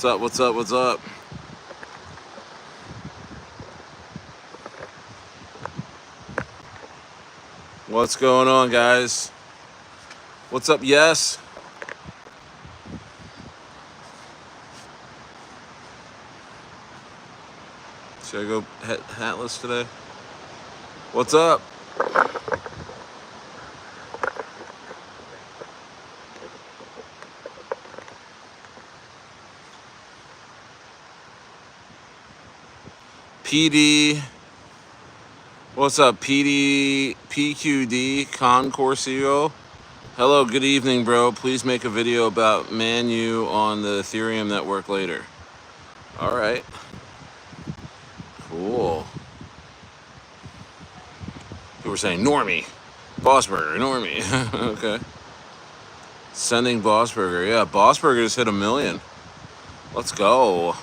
What's up? What's up? What's up? What's going on, guys? What's up? Yes. Should I go hatless today? What's up? PD. What's up, PD? PQD Concorsio. Hello, good evening, bro. Please make a video about Manu on the Ethereum network later. All right. Cool. You were saying Normie. Bossberger, Normie. Okay. Sending Bossberger. Yeah, Bossberger just hit 1 million. Let's go.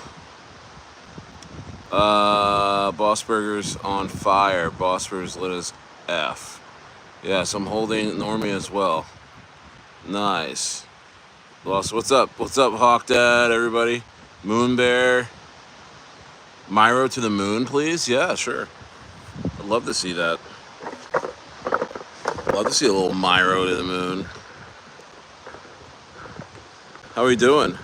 Bossberger's on fire. Bossberger's lit as F. Yes, I'm holding Normie as well. Nice. What's up? What's up, Hawk Dad, everybody? Moon Bear. Myro to the moon, please? Yeah, sure. I'd love to see that. Love to see a little Myro to the moon. How are we doing?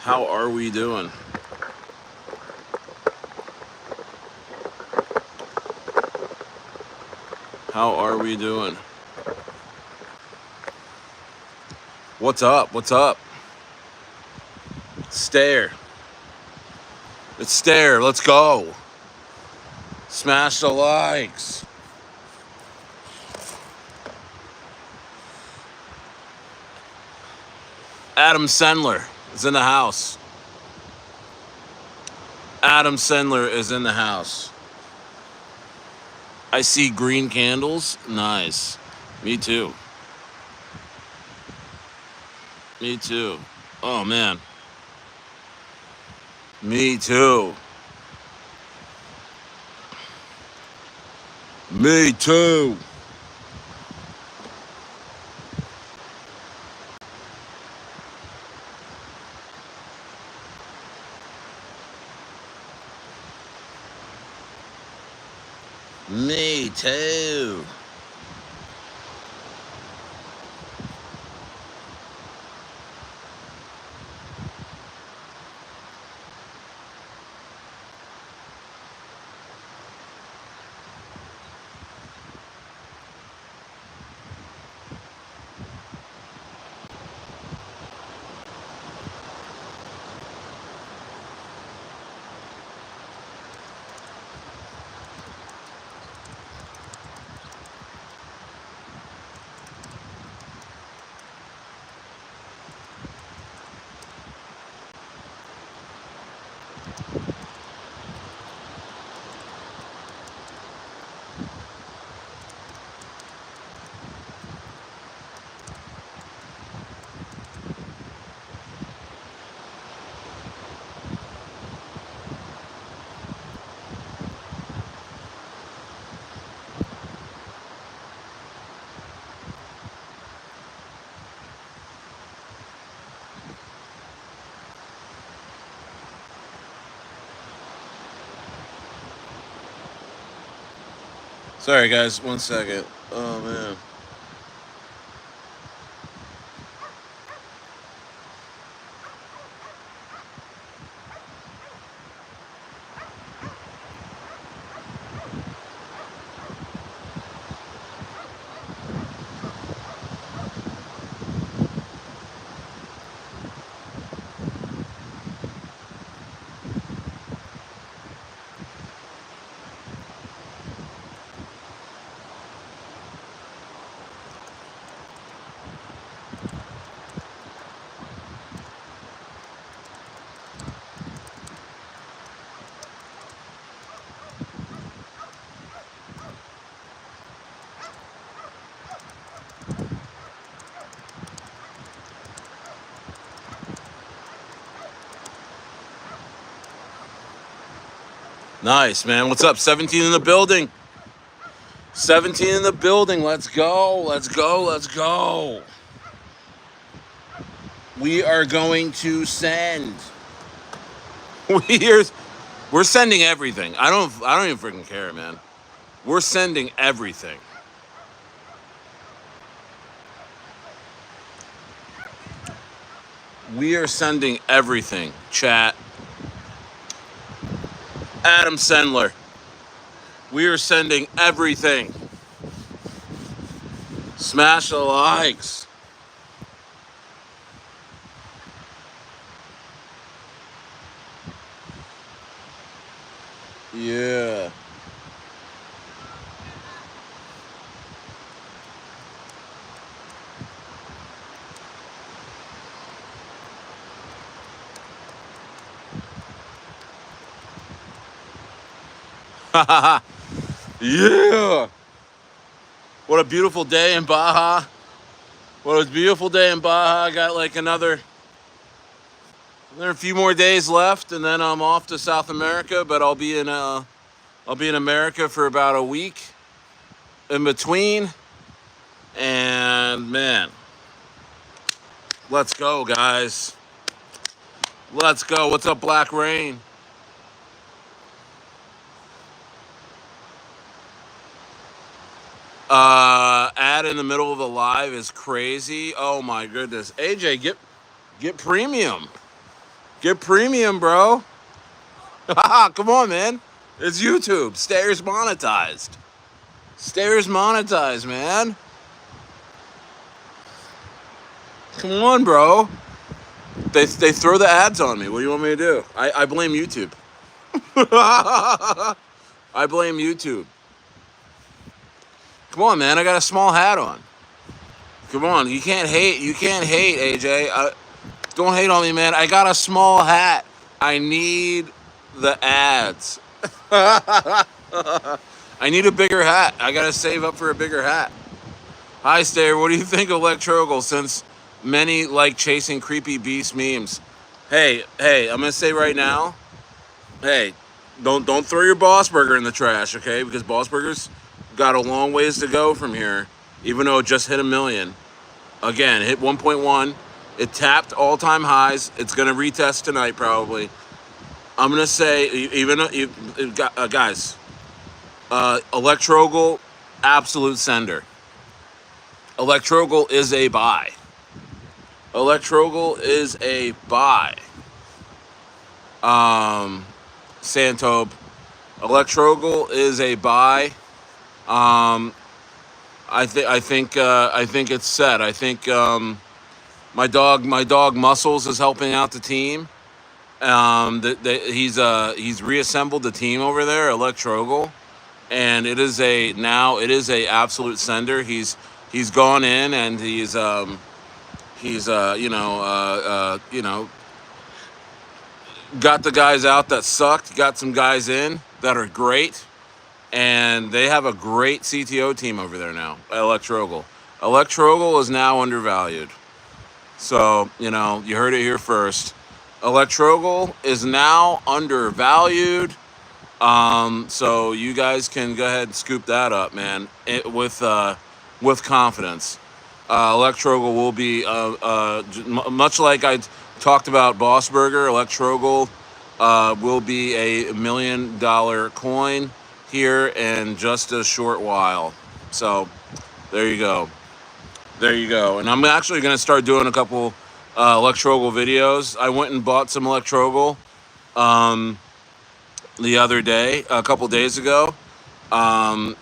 How are we doing? How are we doing? What's up? What's up? Stare. It's Stare. Let's go. Smash the likes. Adam Sendler is in the house. Adam Sendler is in the house. I see green candles. Nice. Me too. Me too. Oh, man. Me too. Me too. Me too. Sorry, guys. 1 second. Oh, man. Nice, man. What's up? 17 in the building. 17 in the building. Let's go. Let's go. Let's go. We are going to send. We're we're sending everything. I don't even freaking care, man. We're sending everything. We are sending everything. Chat. Adam Sendler. We are sending everything. Smash the likes. Yeah. Yeah. What a beautiful day in Baja. What a beautiful day in Baja. I got like another few more days left, and then I'm off to South America. But I'll be in America for about a week in between. And man, let's go, guys. Let's go. What's up, Black Rain? Ad in the middle of the live is crazy. Oh my goodness. AJ, get premium. Get premium, bro. Come on, man. It's YouTube. Stairs monetized. Stairs monetized, man. Come on, bro. They throw the ads on me. What do you want me to do? I blame YouTube. I blame YouTube. Come on, man. I got a small hat on. Come on. You can't hate. You can't hate, AJ. Don't hate on me, man. I got a small hat. I need the ads. I need a bigger hat. I gotta save up for a bigger hat. Hi, Stair. What do you think of Electrogal? Since many like chasing creepy beast memes. Hey, I'm gonna say right now. Hey, don't throw your Bossberger in the trash, okay? Because Bossberger's got a long ways to go from here. Even though it just hit 1 million. Again, hit 1.1. It tapped all-time highs. It's gonna retest tonight probably. I'm gonna say even guys, Electrogal, absolute sender. Electrogal is a buy. Electrogal is a buy. Santob. Electrogal is a buy. I think it's set. I think my dog Muscles is helping out the team. He's reassembled the team over there, Electrogal, and it is a absolute sender. He's gone in and he's got the guys out that sucked, got some guys in that are great, and they have a great CTO team over there now. Electrogal. Electrogal is now undervalued. So, you heard it here first. Electrogal is now undervalued. So you guys can go ahead and scoop that up, man, with confidence. Electrogal will be much like I talked about Bossberger. Electrogal will be a $1 million coin here in just a short while. So there you go. There you go. And I'm actually going to start doing a couple Electrogal videos. I went and bought some Electrogal the other day, a couple days ago, and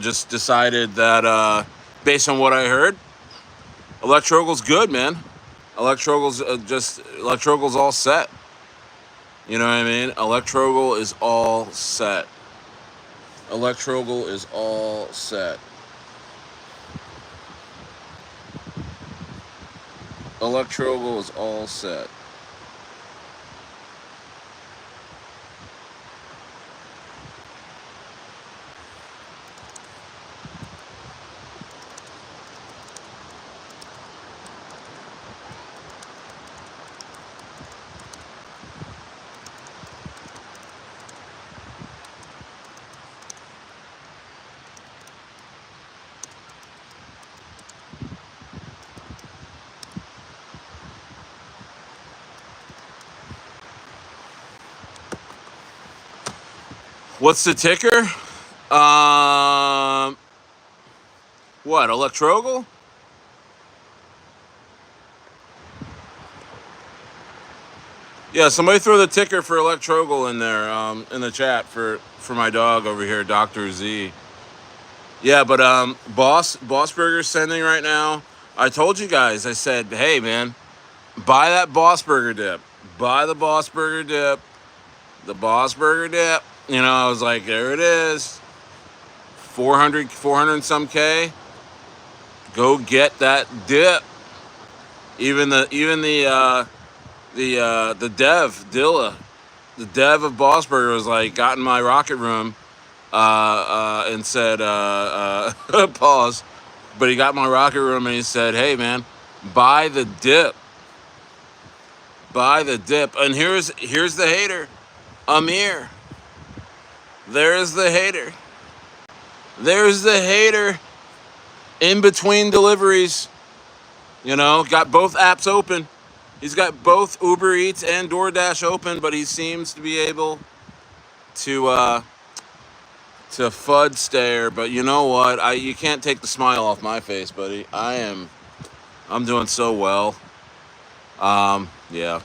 just decided that based on what I heard, Electrogal's good, man. Electrogal's all set. You know what I mean? Electrogal is all set. Electrogal is all set. Electrogal is all set. What's the ticker? Um, what, Electrogal? Yeah, somebody throw the ticker for Electrogal in there, in the chat for my dog over here, Dr. Z. Yeah, but Bossberger's sending right now. I told you guys, I said, hey man, buy that Bossberger dip. Buy the Bossberger dip. The Bossberger dip. You know, I was like, there it is. 400 some K. Go get that dip. Even the dev Dilla, the dev of Bossberger was like, got in my rocket room, and said, pause. But he got in my rocket room and he said, hey man, buy the dip. Buy the dip. And here's the hater, Amir. There's the hater. There's the hater. In between deliveries, you know, got both apps open. He's got both Uber Eats and DoorDash open, but he seems to be able to FUD stare. But you know what? You can't take the smile off my face, buddy. I'm doing so well. Yeah.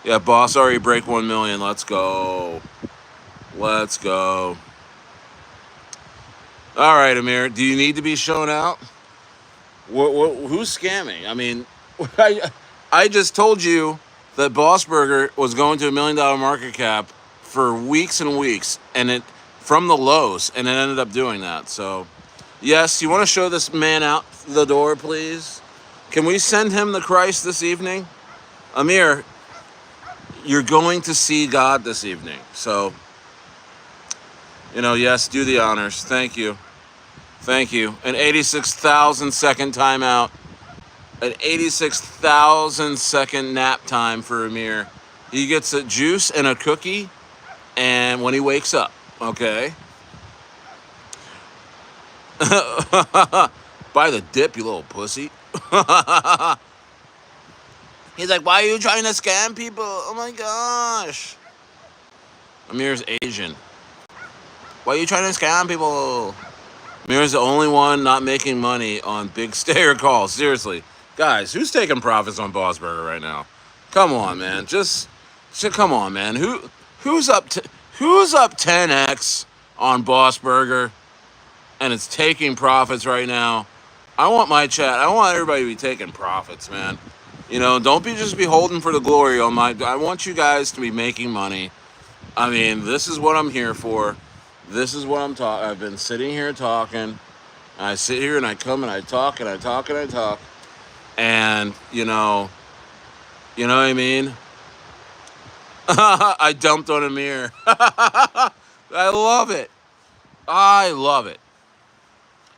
Yeah, boss already break 1 million. Let's go. Let's go. All right, Amir. Do you need to be shown out? Who's scamming? I mean, I just told you that Bossberger was going to $1 million market cap for weeks and weeks, and it from the lows, and it ended up doing that. So, yes, you want to show this man out the door, please? Can we send him the Christ this evening? Amir, you're going to see God this evening. So, you know, yes, do the honors. Thank you. Thank you. An 86,000 second timeout. An 86,000 second nap time for Amir. He gets a juice and a cookie, and when he wakes up, okay? Buy the dip, you little pussy. He's like, why are you trying to scam people? Oh my gosh. Amir's Asian. Why are you trying to scam people? Amir's the only one not making money on big stayer calls. Seriously. Guys, who's taking profits on Bossberger right now? Come on, man. Just come on, man. Who's up 10x on Bossberger and it's taking profits right now? I want my chat. I want everybody to be taking profits, man. You know, don't just be holding for the glory on my. I want you guys to be making money. I mean, this is what I'm here for. This is what I'm talking. I've been sitting here talking. And I sit here and I come and I talk and I talk and I talk. And you know what I mean? I dumped on Amir. I love it. I love it.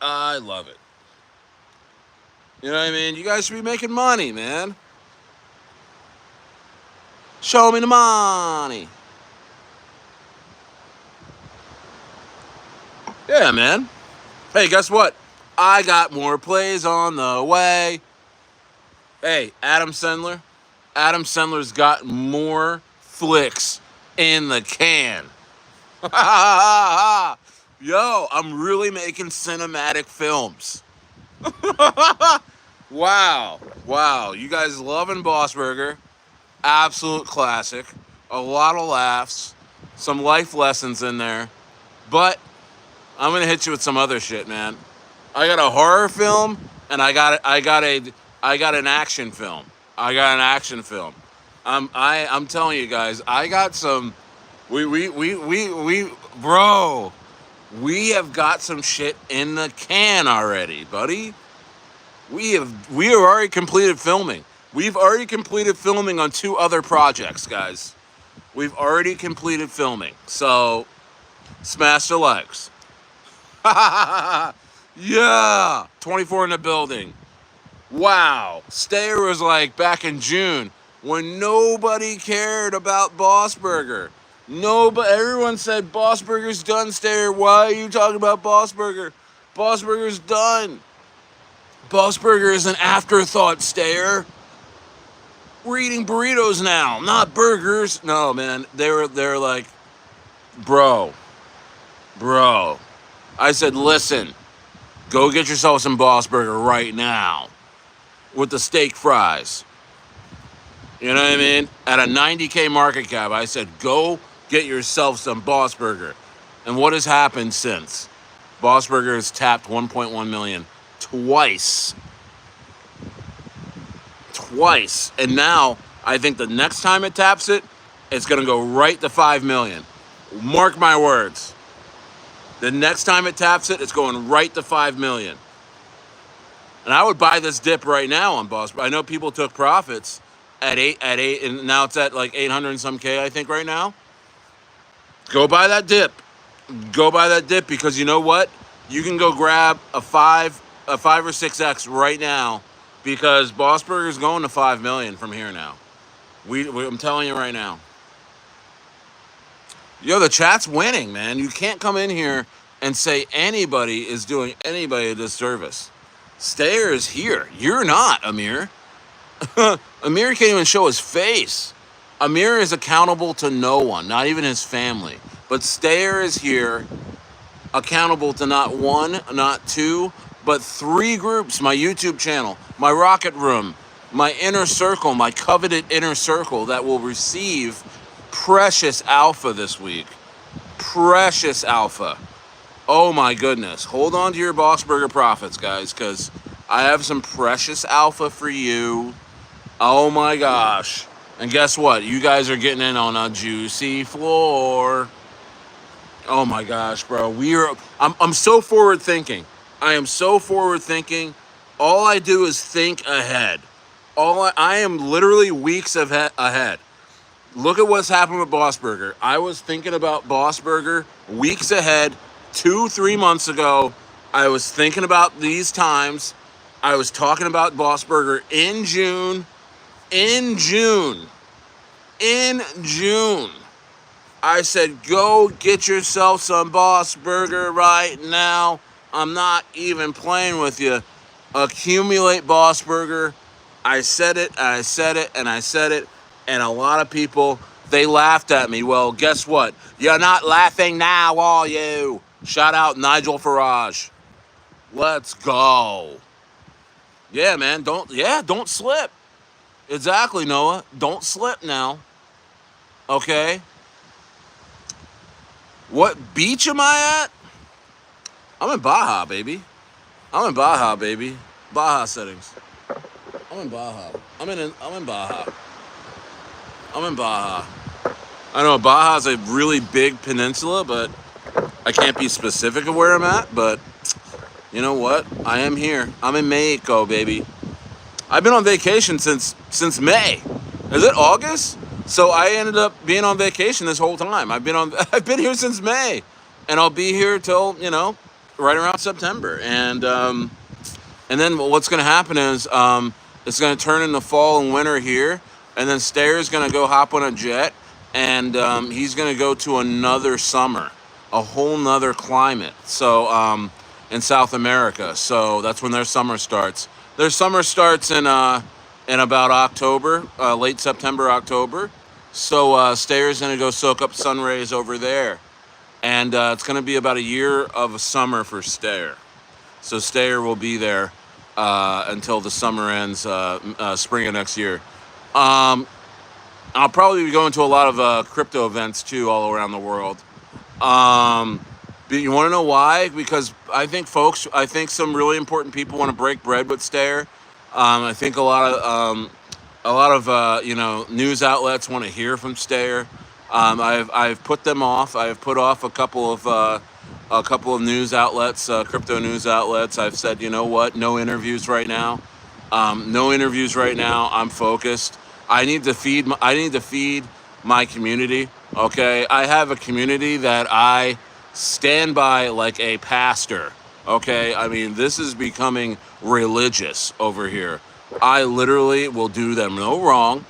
I love it. You know what I mean? You guys should be making money, man. Show me the money. Yeah, man. Hey, guess what? I got more plays on the way. Hey, Adam Sandler. Adam Sandler's got more flicks in the can. Yo, I'm really making cinematic films. Wow. You guys loving Bossberger. Absolute classic. A lot of laughs. Some life lessons in there. But I'm going to hit you with some other shit, man. I got a horror film and I got an action film. I'm telling you guys, I got some bro, we have got some shit in the can already, buddy. We have already completed filming. We've already completed filming on 2 other projects, guys. We've already completed filming. So, smash the likes. Yeah, 24 in the building. Wow. Stayer was like back in June when nobody cared about Bossberger. Everyone said Bossberger's done, Stayer. Why are you talking about Bossberger? Bossberger's done. Bossberger is an afterthought, Stayer. We're eating burritos now, not burgers. No, man. They're like, bro, I said, listen, go get yourself some Bossberger right now with the steak fries. You know what I mean? At a 90K market cap, I said, go get yourself some Bossberger. And what has happened since? Bossberger has tapped 1.1 million twice. Twice. And now, I think the next time it taps it, it's going to go right to 5 million. Mark my words. The next time it taps it, it's going right to 5 million. And I would buy this dip right now on Bossberger. I know people took profits at eight, and now it's at like 800 and some K, I think, right now. Go buy that dip. Go buy that dip, because you know what? You can go grab a 5 or 6x right now, because Bossberger is going to 5 million from here now. I'm telling you right now. Yo, the chat's winning, man. You can't come in here and say anybody is doing anybody a disservice. Stayer is here. You're not, Amir. Amir can't even show his face. Amir is accountable to no one, not even his family. But Stayer is here, accountable to not one, not two, but 3 groups. My YouTube channel, my Rocket Room, my inner circle, my coveted inner circle that will receive precious alpha this week. Precious alpha. Oh my goodness. Hold on to your Bossberger profits, guys, because I have some precious alpha for you. Oh my gosh. And guess what? You guys are getting in on a juicy floor. Oh my gosh, bro. I'm so forward thinking. I am so forward thinking. All I do is think ahead. I am literally weeks ahead. Look at what's happened with Bossberger. I was thinking about Bossberger weeks ahead, 2-3 months ago. I was thinking about these times. I was talking about Bossberger in June. In June, I said, go get yourself some Bossberger right now. I'm not even playing with you. Accumulate Bossberger. I said it, and I said it, and I said it, and a lot of people, they laughed at me. Well, guess what? You're not laughing now, are you? Shout out Nigel Farage. Let's go. Yeah, man, don't slip. Exactly, Noah. Don't slip now. Okay? What beach am I at? I'm in Baja, baby. Baja settings. I'm in Baja. I'm in Baja. I know Baja's a really big peninsula, but I can't be specific of where I'm at, but you know what? I am here. I'm in Mexico, baby. I've been on vacation since May. Is it August? So I ended up being on vacation this whole time. I've been here since May, and I'll be here till right around September. And then what's going to happen is it's going to turn into fall and winter here, and then Stayer's going to go hop on a jet, and he's going to go to another summer, a whole nother climate. So in South America. So that's when their summer starts. Their summer starts in about October, late September, October. So Stayer's going to go soak up sun rays over there. And it's going to be about a year of summer for Stayer. So Stayer will be there until the summer ends, spring of next year. I'll probably be going to a lot of crypto events, too, all around the world. But you want to know why? Because I think some really important people want to break bread with Stayer. I think a lot of news outlets want to hear from Stayer. I've put them off. I've put off a couple of news outlets, crypto news outlets. I've said, you know what? No interviews right now. I'm focused. I need to feed my community. Okay, I have a community that I stand by like a pastor. Okay, I mean, this is becoming religious over here. I literally will do them no wrong.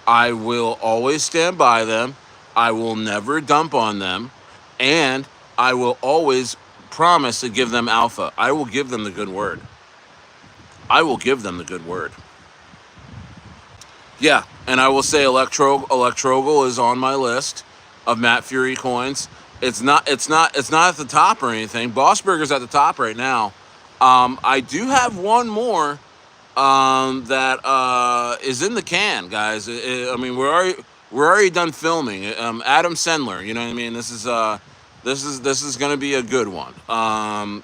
I will always stand by them. I will never dump on them. And I will always promise to give them alpha. I will give them the good word. Yeah, and I will say Electrogal is on my list of Matt Fury coins. It's not at the top or anything. Bossberger's at the top right now. I do have one more that is in the can, guys. I mean, we're already done filming. Adam Sendler, you know what I mean. This is going to be a good one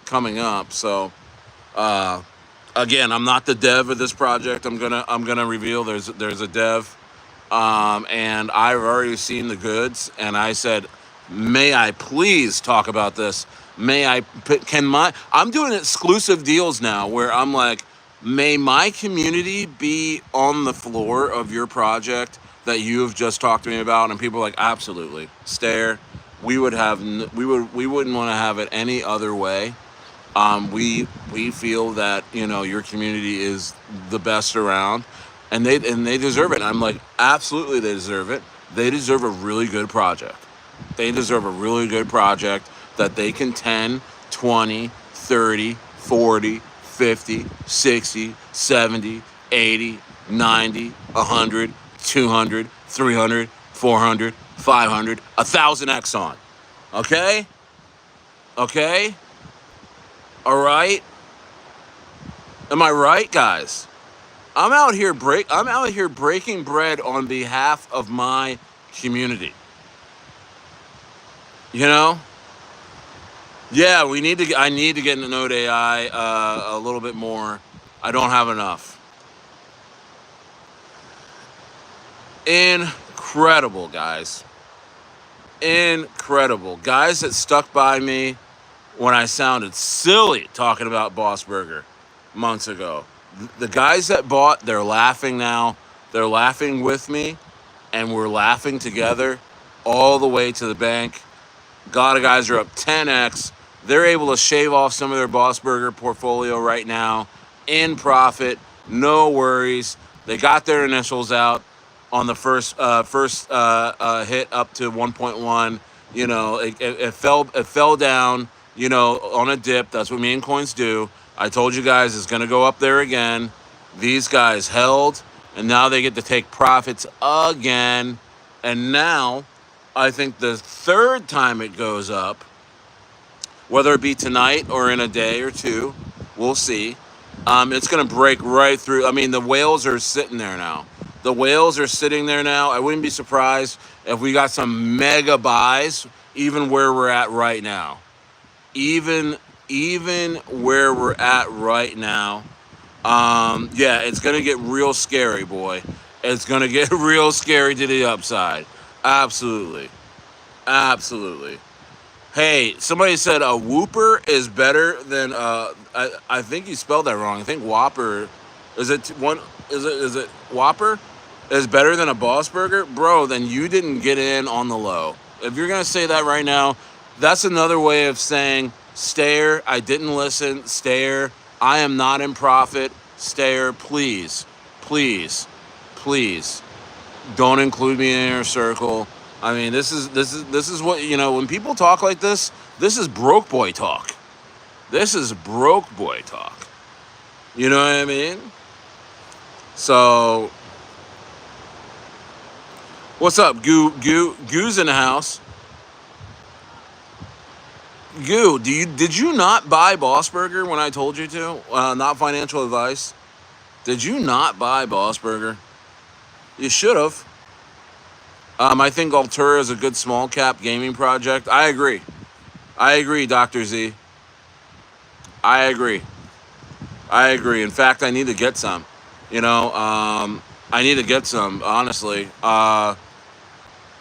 coming up. So again, I'm not the dev of this project. I'm gonna reveal there's a dev, and I've already seen the goods, and I said, may I please talk about this? May I? I'm doing exclusive deals now where I'm like, may my community be on the floor of your project that you have just talked to me about? And people are like, absolutely, stare. We wouldn't want to have it any other way. We feel that your community is the best around, and they deserve it. And I'm like, absolutely, they deserve it. They deserve a really good project. They deserve a really good project that they can 10, 20, 30, 40, 50, 60, 70, 80, 90, 100, 200, 300, 400, 500, 1,000x on. Okay? Okay? All right? Am I right, guys? I'm out here breaking bread on behalf of my community. You know? Yeah, I need to get into Node AI a little bit more. I don't have enough. Incredible, guys. Incredible. Guys that stuck by me when I sounded silly talking about Bossberger months ago. The guys that bought, they're laughing now. They're laughing with me, and we're laughing together all the way to the bank. A lot of guys are up 10x. They're able to shave off some of their Bossberger portfolio right now in profit. No worries. They got their initials out on the first hit up to 1.1. It fell down. On a dip. That's what meme coins do. I told you guys it's going to go up there again. These guys held, and now they get to take profits again. And now, I think the third time it goes up, whether it be tonight or in a day or two, we'll see. It's going to break right through. I mean, the whales are sitting there now. The whales are sitting there now. I wouldn't be surprised if we got some mega buys, even where we're at right now. Even where we're at right now, yeah, it's gonna get real scary, boy. It's gonna get real scary to the upside. Absolutely. Hey, somebody said a Whooper is better than I think you spelled that wrong. I think Whopper is it Whopper is better than a Bossberger, bro? Then you didn't get in on the low. If you're gonna say that right now, that's another way of saying, stare, I didn't listen, stare, I am not in profit, stare, please, don't include me in your circle. I mean, this is what, when people talk like this is broke boy talk. This is broke boy talk. You know what I mean? So, what's up, Goo's in the house. Goo, did you not buy Bossberger when I told you to? Not financial advice. Did you not buy Bossberger? You should have. I think Altura is a good small cap gaming project. I agree, Dr. Z. I agree. In fact, I need to get some. I need to get some, honestly.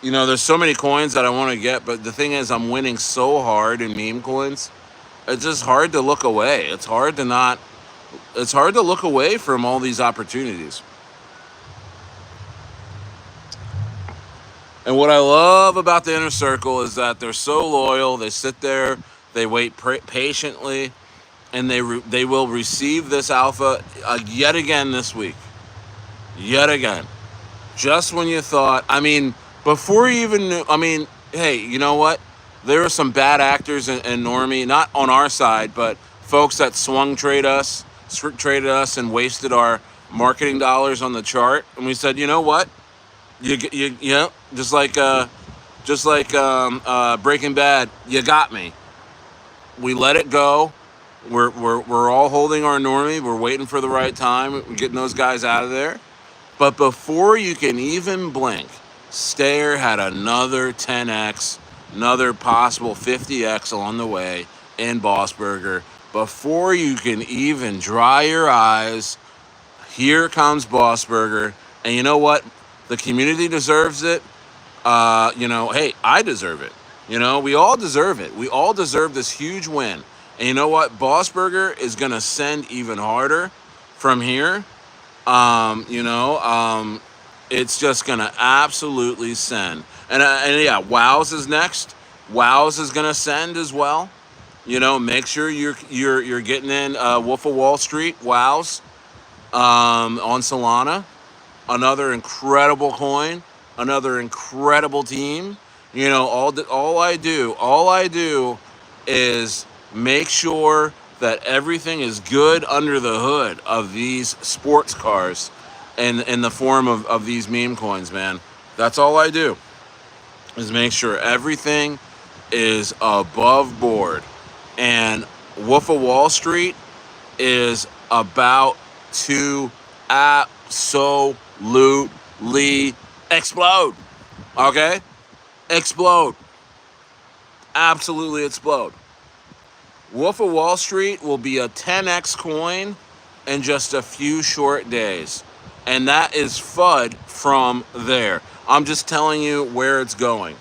There's so many coins that I want to get, but the thing is, I'm winning so hard in meme coins. It's just hard to look away. It's hard to look away from all these opportunities. And what I love about the inner circle is that they're so loyal. They sit there, they wait patiently, and they will receive this alpha yet again this week. Yet again. Just when you thought, before you even knew, hey, you know what? There are some bad actors in Normie, not on our side, but folks that traded us and wasted our marketing dollars on the chart. And we said, you know what? Just like Breaking Bad. You got me. We let it go. We're all holding our normie. We're waiting for the right time. We're getting those guys out of there. But before you can even blink, Stayer had another 10x, another possible 50x on the way in Bossberger. Before you can even dry your eyes, here comes Bossberger. And you know what? The community deserves it. Hey, I deserve it. We all deserve it. We all deserve this huge win. And you know what? Bossberger is going to send even harder from here. It's just going to absolutely send. And yeah, Wows is next. Wows is going to send as well. Make sure you're getting in Wolf of Wall Street, Wows, on Solana. Another incredible coin, another incredible team. All I do is make sure that everything is good under the hood of these sports cars in the form of these meme coins, man. That's all I do, is make sure everything is above board. And Wolf of Wall Street is about to absolutely explode. Okay? Explode. Absolutely explode. Wolf of Wall Street will be a 10x coin in just a few short days. And that is FUD from there. I'm just telling you where it's going.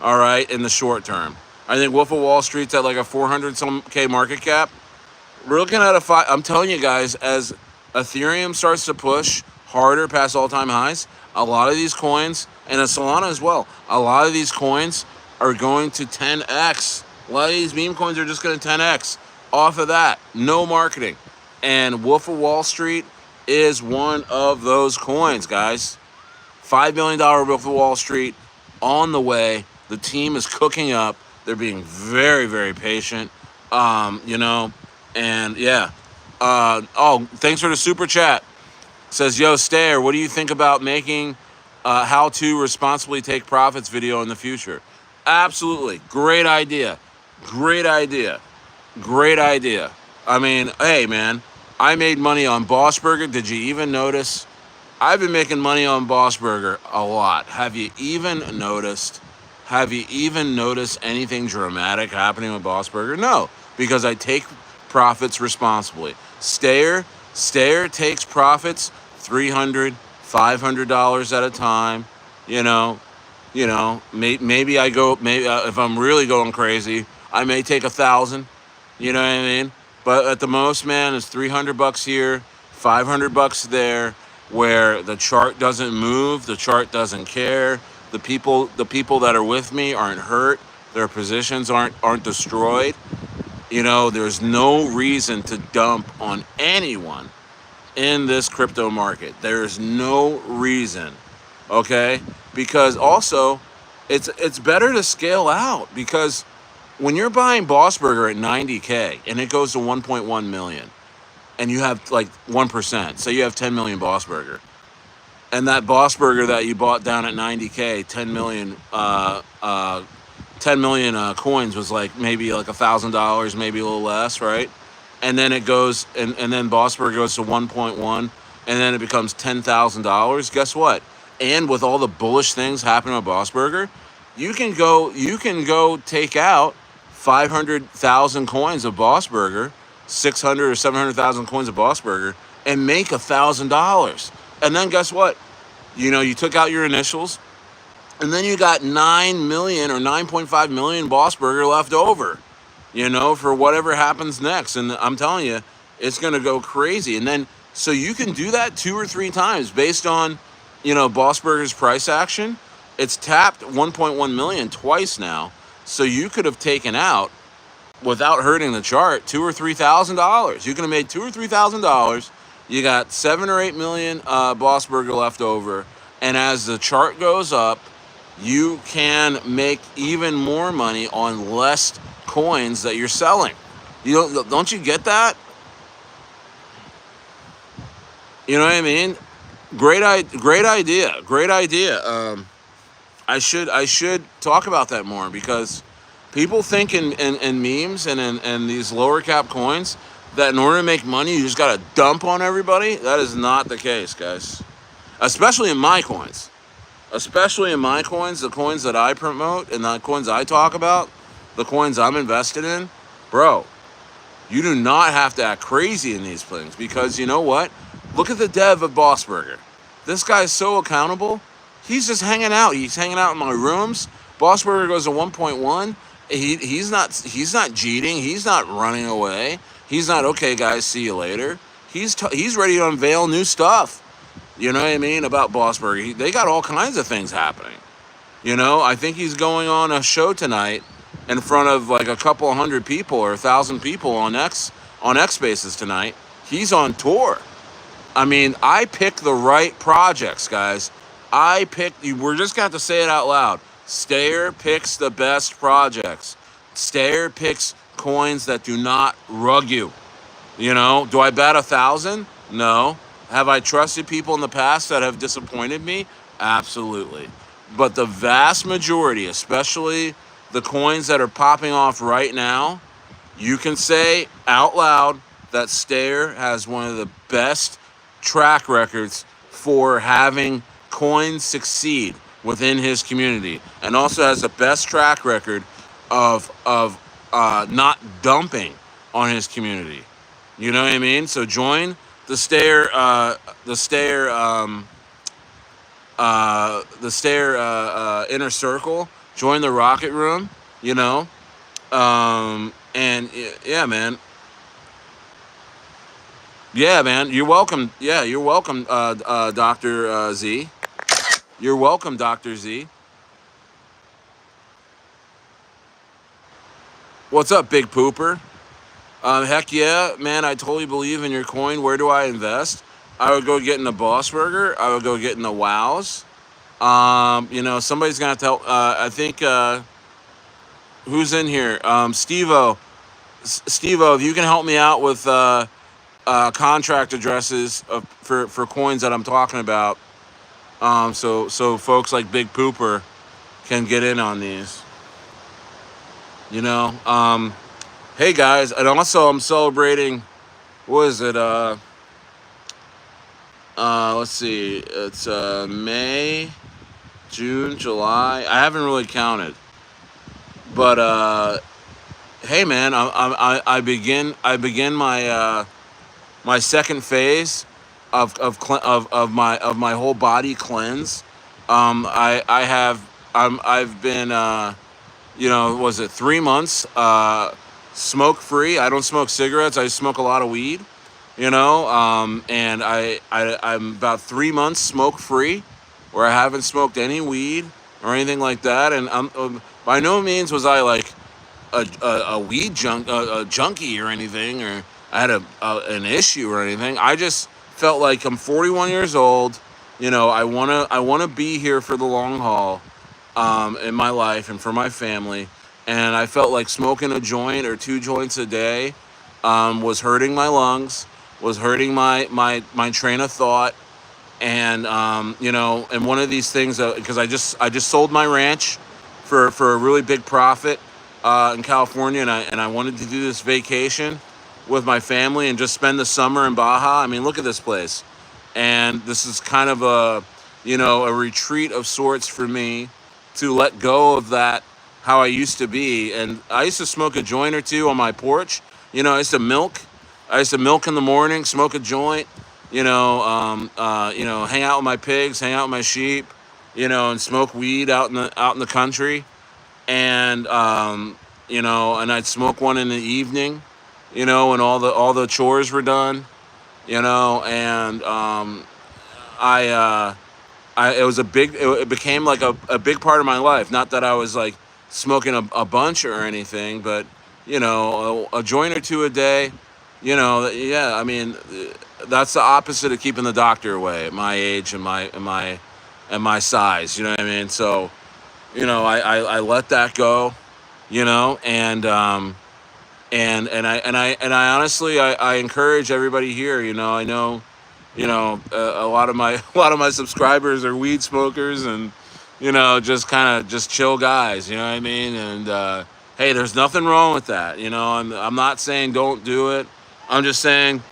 All right, in the short term. I think Wolf of Wall Street's at like a 400-some-K market cap. We're looking at I'm telling you guys, as Ethereum starts to push harder past all-time highs, a lot of these coins, and Solana as well, a lot of these coins are going to 10x. A lot of these meme coins are just going to 10x off of that. No marketing. And Wolf of Wall Street is one of those coins, guys. $5 million Wolf of Wall Street on the way. The team is cooking up. They're being very, very patient. And yeah. Thanks for the super chat. Says, yo, Stayer, what do you think about making how to responsibly take profits video in the future? Absolutely. Great idea. Great idea. Great idea. I mean, hey, man, I made money on Bossberger. Did you even notice? I've been making money on Bossberger a lot. Have you even noticed? Have you even noticed anything dramatic happening with Bossberger? No, because I take profits responsibly. Stayer takes profits $300, $500 at a time. Maybe I go. Maybe if I'm really going crazy, I may take 1,000. You know what I mean? But at the most, man, it's $300 here, $500 there, where the chart doesn't move, the chart doesn't care. The people that are with me aren't hurt. Their positions aren't destroyed. There's no reason to dump on anyone in this crypto market. There's no reason, okay? Because also, it's better to scale out, because when you're buying Bossberger at 90K and it goes to 1.1 million, and you have like 1%, so you have 10 million Bossberger, and that Bossberger that you bought down at 90K, 10 million coins was like maybe like $1,000, maybe a little less, right? And then it goes, and then Bossberger goes to 1.1, and then it becomes $10,000. Guess what? And with all the bullish things happening with Bossberger, you can go take out 500,000 coins of Bossberger, 600 or 700,000 coins of Bossberger, and make $1,000. And then guess what? You took out your initials, and then you got 9 million or 9.5 million Bossberger left over, for whatever happens next. And I'm telling you, it's going to go crazy. And then, so you can do that 2 or 3 times based on, Bossberger's price action. It's tapped 1.1 million twice now. So you could have taken out, without hurting the chart, $2,000 or $3,000. You could have made $2,000 or $3,000. You got 7 or 8 million Bossberger left over. And as the chart goes up, you can make even more money on less coins that you're selling. Don't you get that? You know what I mean? Great idea. I should talk about that more because people think in memes and in these lower cap coins that in order to make money you just gotta dump on everybody. That is not the case, guys. Especially in my coins. Especially in my coins, the coins that I promote and the coins I talk about, the coins I'm invested in, bro. You do not have to act crazy in these things because you know what? Look at the dev of Bossberger. This guy's so accountable. He's just hanging out. He's hanging out in my rooms. Bossberger goes to 1.1. He's not cheating. He's not running away. He's not okay, guys. See you later. He's ready to unveil new stuff. You know what I mean about Bossberger. They got all kinds of things happening. I think he's going on a show tonight in front of like a couple hundred people or 1,000 people on X Spaces tonight. He's on tour. I mean, I pick the right projects, guys. We're just gonna have to say it out loud. Stayer picks the best projects. Stayer picks coins that do not rug you. Do I bat 1,000? No. Have I trusted people in the past that have disappointed me? Absolutely. But the vast majority, especially the coins that are popping off right now, you can say out loud that Stayer has one of the best track records for having coins succeed within his community, and also has the best track record of not dumping on his community. You know what I mean? So join the Stayer inner circle. Join the Rocket Room. And yeah, man. Yeah, man. You're welcome. Yeah, you're welcome, Doctor Z. You're welcome, Doctor Z. What's up, Big Pooper? Heck yeah, man. I totally believe in your coin. Where do I invest? I would go get in the Bossberger. I would go get in the Wows. Somebody's gonna have to help. I think who's in here? Steve-O. Steve-O, if you can help me out with contract addresses for coins that I'm talking about, so folks like Big Pooper can get in on these. Hey guys, and also I'm celebrating. What is it? Let's see. It's May, June, July. I haven't really counted, but hey man, I begin my second phase of my whole body cleanse. I've been was it 3 months smoke free. I don't smoke cigarettes. I smoke a lot of weed. And I'm about 3 months smoke free, where I haven't smoked any weed or anything like that. And by no means was I like a weed junkie or anything, or I had an issue or anything. I just felt like I'm 41 years old. I wanna be here for the long haul, in my life and for my family. And I felt like smoking a joint or 2 joints a day was hurting my lungs, was hurting my train of thought. And and one of these things, because I just sold my ranch for a really big profit in California, and I wanted to do this vacation with my family and just spend the summer in Baja. I mean, look at this place. And this is kind of a retreat of sorts for me to let go of that, how I used to be. And I used to smoke a joint or two on my porch. I used to milk. I used to milk in the morning, smoke a joint, hang out with my pigs, hang out with my sheep, and smoke weed out in the country. And and I'd smoke one in the evening, when all the chores were done, and it became like a big part of my life. Not that I was like smoking a bunch or anything, but a joint or two a day. Yeah, I mean, that's the opposite of keeping the doctor away at my age and my size. You know what I mean? So, I let that go. And I honestly, I encourage everybody here. I know, a lot of my subscribers are weed smokers, and just kind of just chill guys. You know what I mean? And hey, there's nothing wrong with that. I'm not saying don't do it. I'm just saying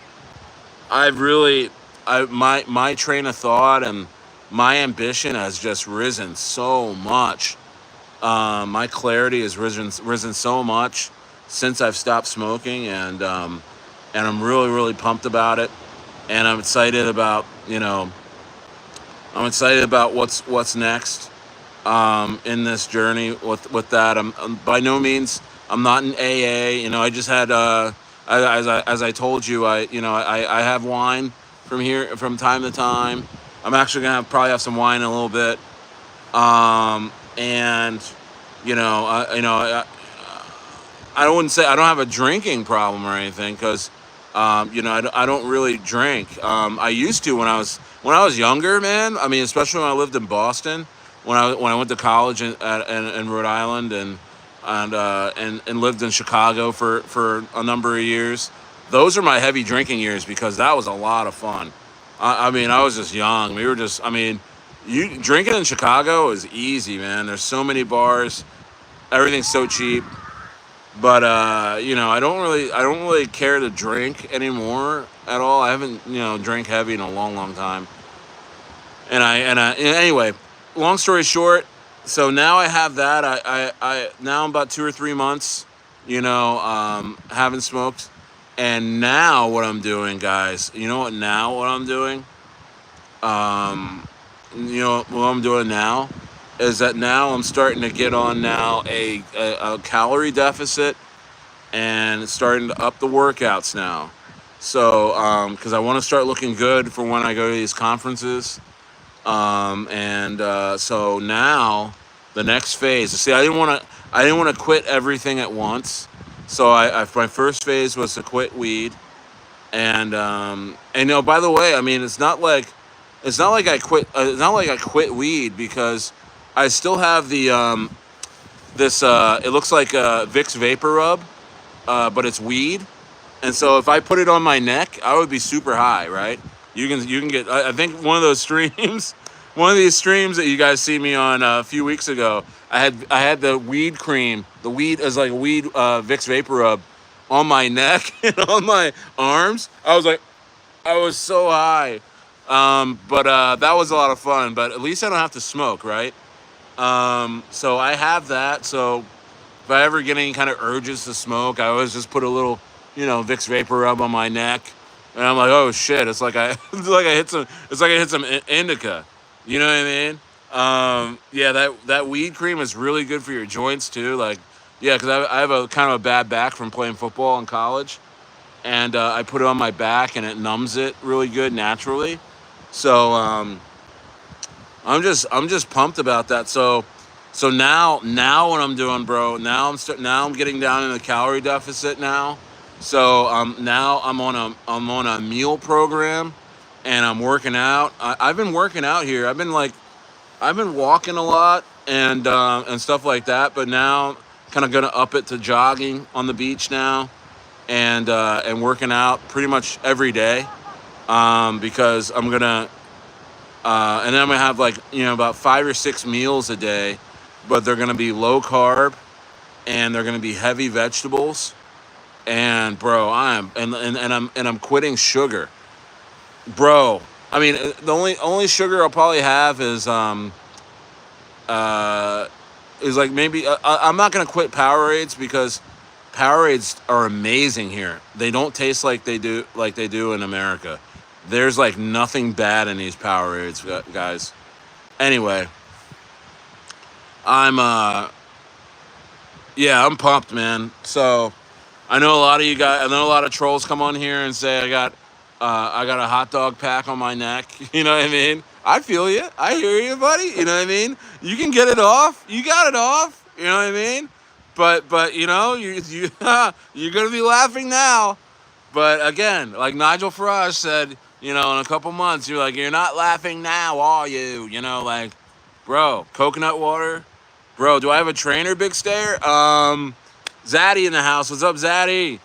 I've really, my train of thought and my ambition has just risen so much. My clarity has risen so much since I've stopped smoking, and I'm really really pumped about it. And I'm excited about what's next in this journey with that. I'm by no means I'm not in AA. I just had as I told you, I have wine from time to time. I'm actually gonna probably have some wine in a little bit. And I wouldn't say I don't have a drinking problem or anything because I don't really drink. I used to when I was younger, man. I mean, especially when I lived in Boston, when I went to college in Rhode Island and lived in Chicago for a number of years. Those are my heavy drinking years because that was a lot of fun. I mean, I was just young. We were just, I mean, you drinking in Chicago is easy, man. There's so many bars, everything's so cheap. But I don't really care to drink anymore at all. I haven't drank heavy in a long, long time. Anyway, long story short, so now I have that. I now I'm about 2 or 3 months, haven't smoked, and now what I'm doing, guys. You know what? Now what I'm doing, what I'm doing now, is that now I'm starting to get on now a calorie deficit and starting to up the workouts now. So, because I want to start looking good for when I go to these conferences. So now the next phase. See, I didn't want to quit everything at once. So my first phase was to quit weed, and by the way, I mean it's not like I quit. It's not like I quit weed because I still have the this. It looks like Vicks Vapor Rub, but it's weed. And so if I put it on my neck, I would be super high, right? You can get. I think one of those streams, one of these streams that you guys see me on a few weeks ago. I had the weed cream. The weed is like a weed Vicks Vapor Rub on my neck and on my arms. I was so high. But that was a lot of fun. But at least I don't have to smoke, right? So I have that. So if I ever get any kind of urges to smoke, I always just put a little, Vicks Vapor Rub on my neck, and I'm like, oh shit! It's like it's like I hit some indica. You know what I mean? Yeah, that weed cream is really good for your joints too. Like, yeah, because I have a kind of a bad back from playing football in college, and I put it on my back, and it numbs it really good naturally. So I'm just pumped about that. So now what I'm doing, bro? Now I'm getting down in the calorie deficit now. So now I'm on a meal program, and I'm working out. I've been working out here. I've been walking a lot and stuff like that. But now kind of gonna up it to jogging on the beach now, and working out pretty much every day. Because I'm gonna and then I'm gonna have like about 5 or 6 meals a day, but they're gonna be low carb and they're gonna be heavy vegetables. And bro, I'm quitting sugar, bro. I mean, the only sugar I'll probably have is like maybe I'm not gonna quit Powerades because Powerades are amazing here. They don't taste like they do in America. There's like nothing bad in these Powerades, guys. Anyway, I'm yeah, I'm pumped, man. So I know a lot of you guys. I know a lot of trolls come on here and say I got a hot dog pack on my neck. You know what I mean? I feel you. I hear you, buddy. You know what I mean? You can get it off. You got it off. You know what I mean? But you you're gonna be laughing now. But again, like Nigel Farage said, in a couple months, you're not laughing now, are you? Like, bro, coconut water. Bro, do I have a trainer, Big Stair? Zaddy in the house. What's up, Zaddy?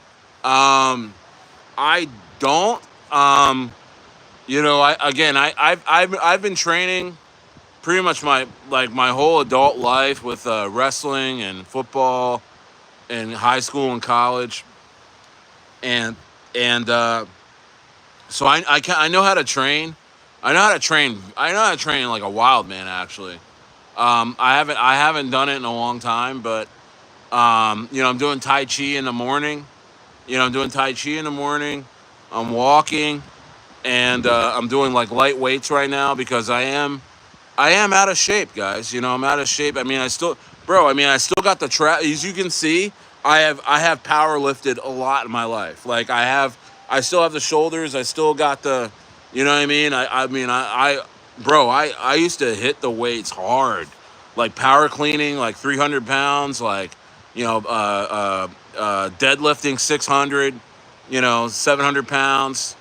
I don't. I've been training. pretty much my whole adult life with wrestling and football in high school and college, and and so I know how to train. I know how to train. I know how to train like a wild man. Actually, I haven't done it in a long time, but I'm doing Tai Chi in the morning. I'm doing Tai Chi in the morning. I'm walking, and I'm doing like light weights right now because I am out of shape, guys. I'm out of shape. I mean, I still got the as you can see, I have power lifted a lot in my life. Like I still have the shoulders. I still got the, you know what I mean? I used to hit the weights hard, like power cleaning, like 300 pounds, like, deadlifting 600, 700 pounds,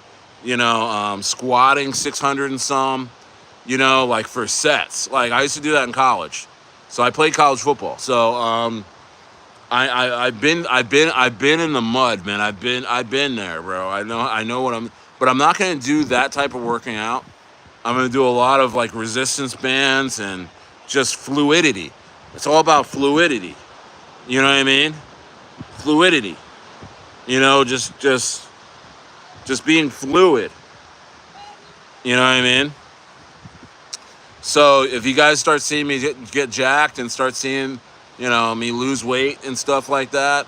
squatting 600 and some, like for sets. Like I used to do that in college. So I played college football. So I've been in the mud, man. I've been there, bro. I know but I'm not gonna do that type of working out. I'm gonna do a lot of like resistance bands and just fluidity. It's all about fluidity. You know what I mean? Fluidity. Just being fluid. You know what I mean? So if you guys start seeing me get jacked and start seeing, me lose weight and stuff like that,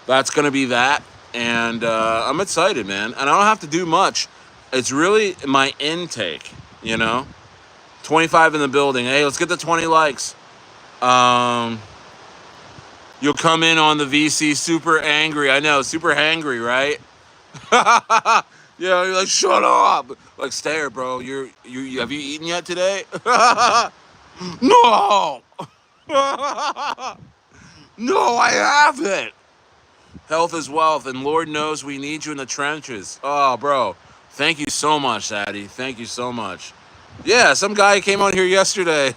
that's gonna be that. And I'm excited, man. And I don't have to do much. It's really my intake, 25 in the building. Hey, let's get to 20 likes. You'll come in on the VC super angry. I know, super hangry, right? You're like, shut up. Like, stay here, bro. You have you eaten yet today? No. No, I haven't. Health is wealth, and Lord knows we need you in the trenches. Oh, bro. Thank you so much, Addy. Thank you so much. Yeah, some guy came on here yesterday.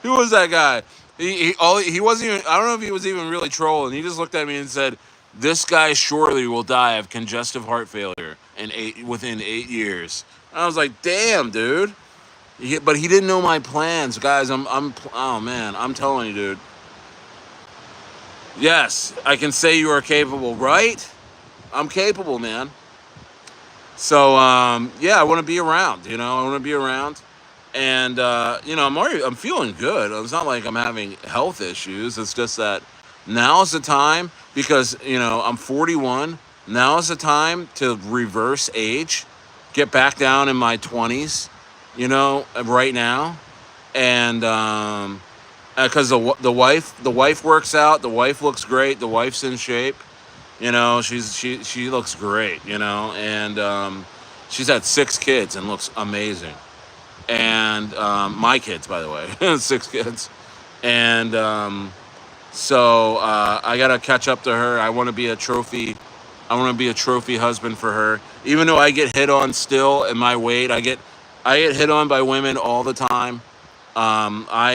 Who was that guy? He wasn't even, I don't know if he was even really trolling. He just looked at me and said, "This guy surely will die of congestive heart failure within 8 years." And I was like, "Damn, dude." But he didn't know my plans, guys. Oh man, I'm telling you, dude. Yes, I can say you are capable, right? I'm capable, man. So yeah, I want to be around. I want to be around, and I'm feeling good. It's not like I'm having health issues. It's just that now is the time because I'm 41. Now is the time to reverse age, get back down in my 20s. Right now, and because the wife works out, the wife looks great, the wife's in shape. She looks great. And she's had 6 kids and looks amazing. And my kids, by the way, 6 kids. And so I gotta catch up to her. I want to be a trophy. I want to be a trophy husband for her. Even though I get hit on still in my weight, I get hit on by women all the time. I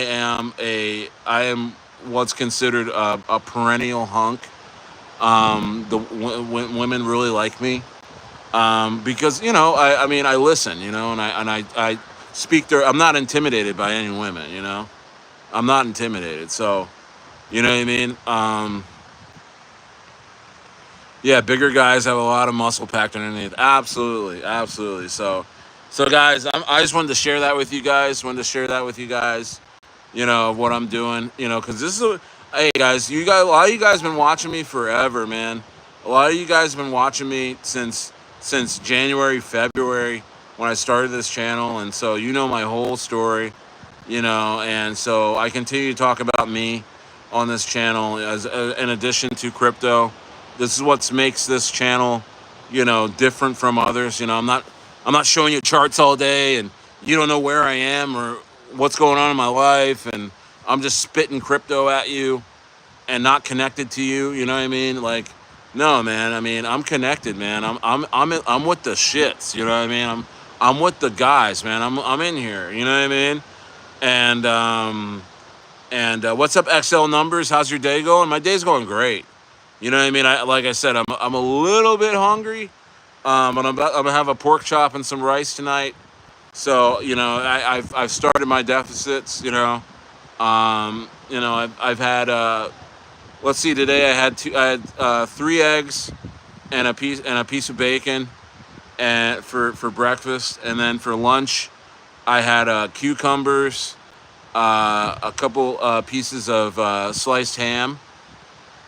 am what's considered a perennial hunk. Women really like me because I mean I listen, and I speak there. I'm not intimidated by any women, I'm not intimidated. So you know what I mean. Yeah, bigger guys have a lot of muscle packed underneath. Absolutely, absolutely. So guys, I just wanted to share that with you guys. What I'm doing. Because this is hey guys, a lot of you guys been watching me forever, man. A lot of you guys been watching me since January, February when I started this channel, and so my whole story. And so I continue to talk about me on this channel as in addition to crypto. This is what makes this channel, different from others. I'm not showing you charts all day and you don't know where I am or what's going on in my life, and I'm just spitting crypto at you and not connected to you. You know what I mean? Like, no, man. I mean, I'm connected, man. I'm with the shits. You know what I mean? I'm with the guys, man. I'm in here. You know what I mean? And what's up, XL Numbers? How's your day going? My day's going great. You know what I mean? Like I said, I'm a little bit hungry. But I'm gonna have a pork chop and some rice tonight. So I've started my deficits. I've had let's see, today I had 3 eggs and a piece of bacon and for breakfast, and then for lunch I had cucumbers, a couple pieces of sliced ham,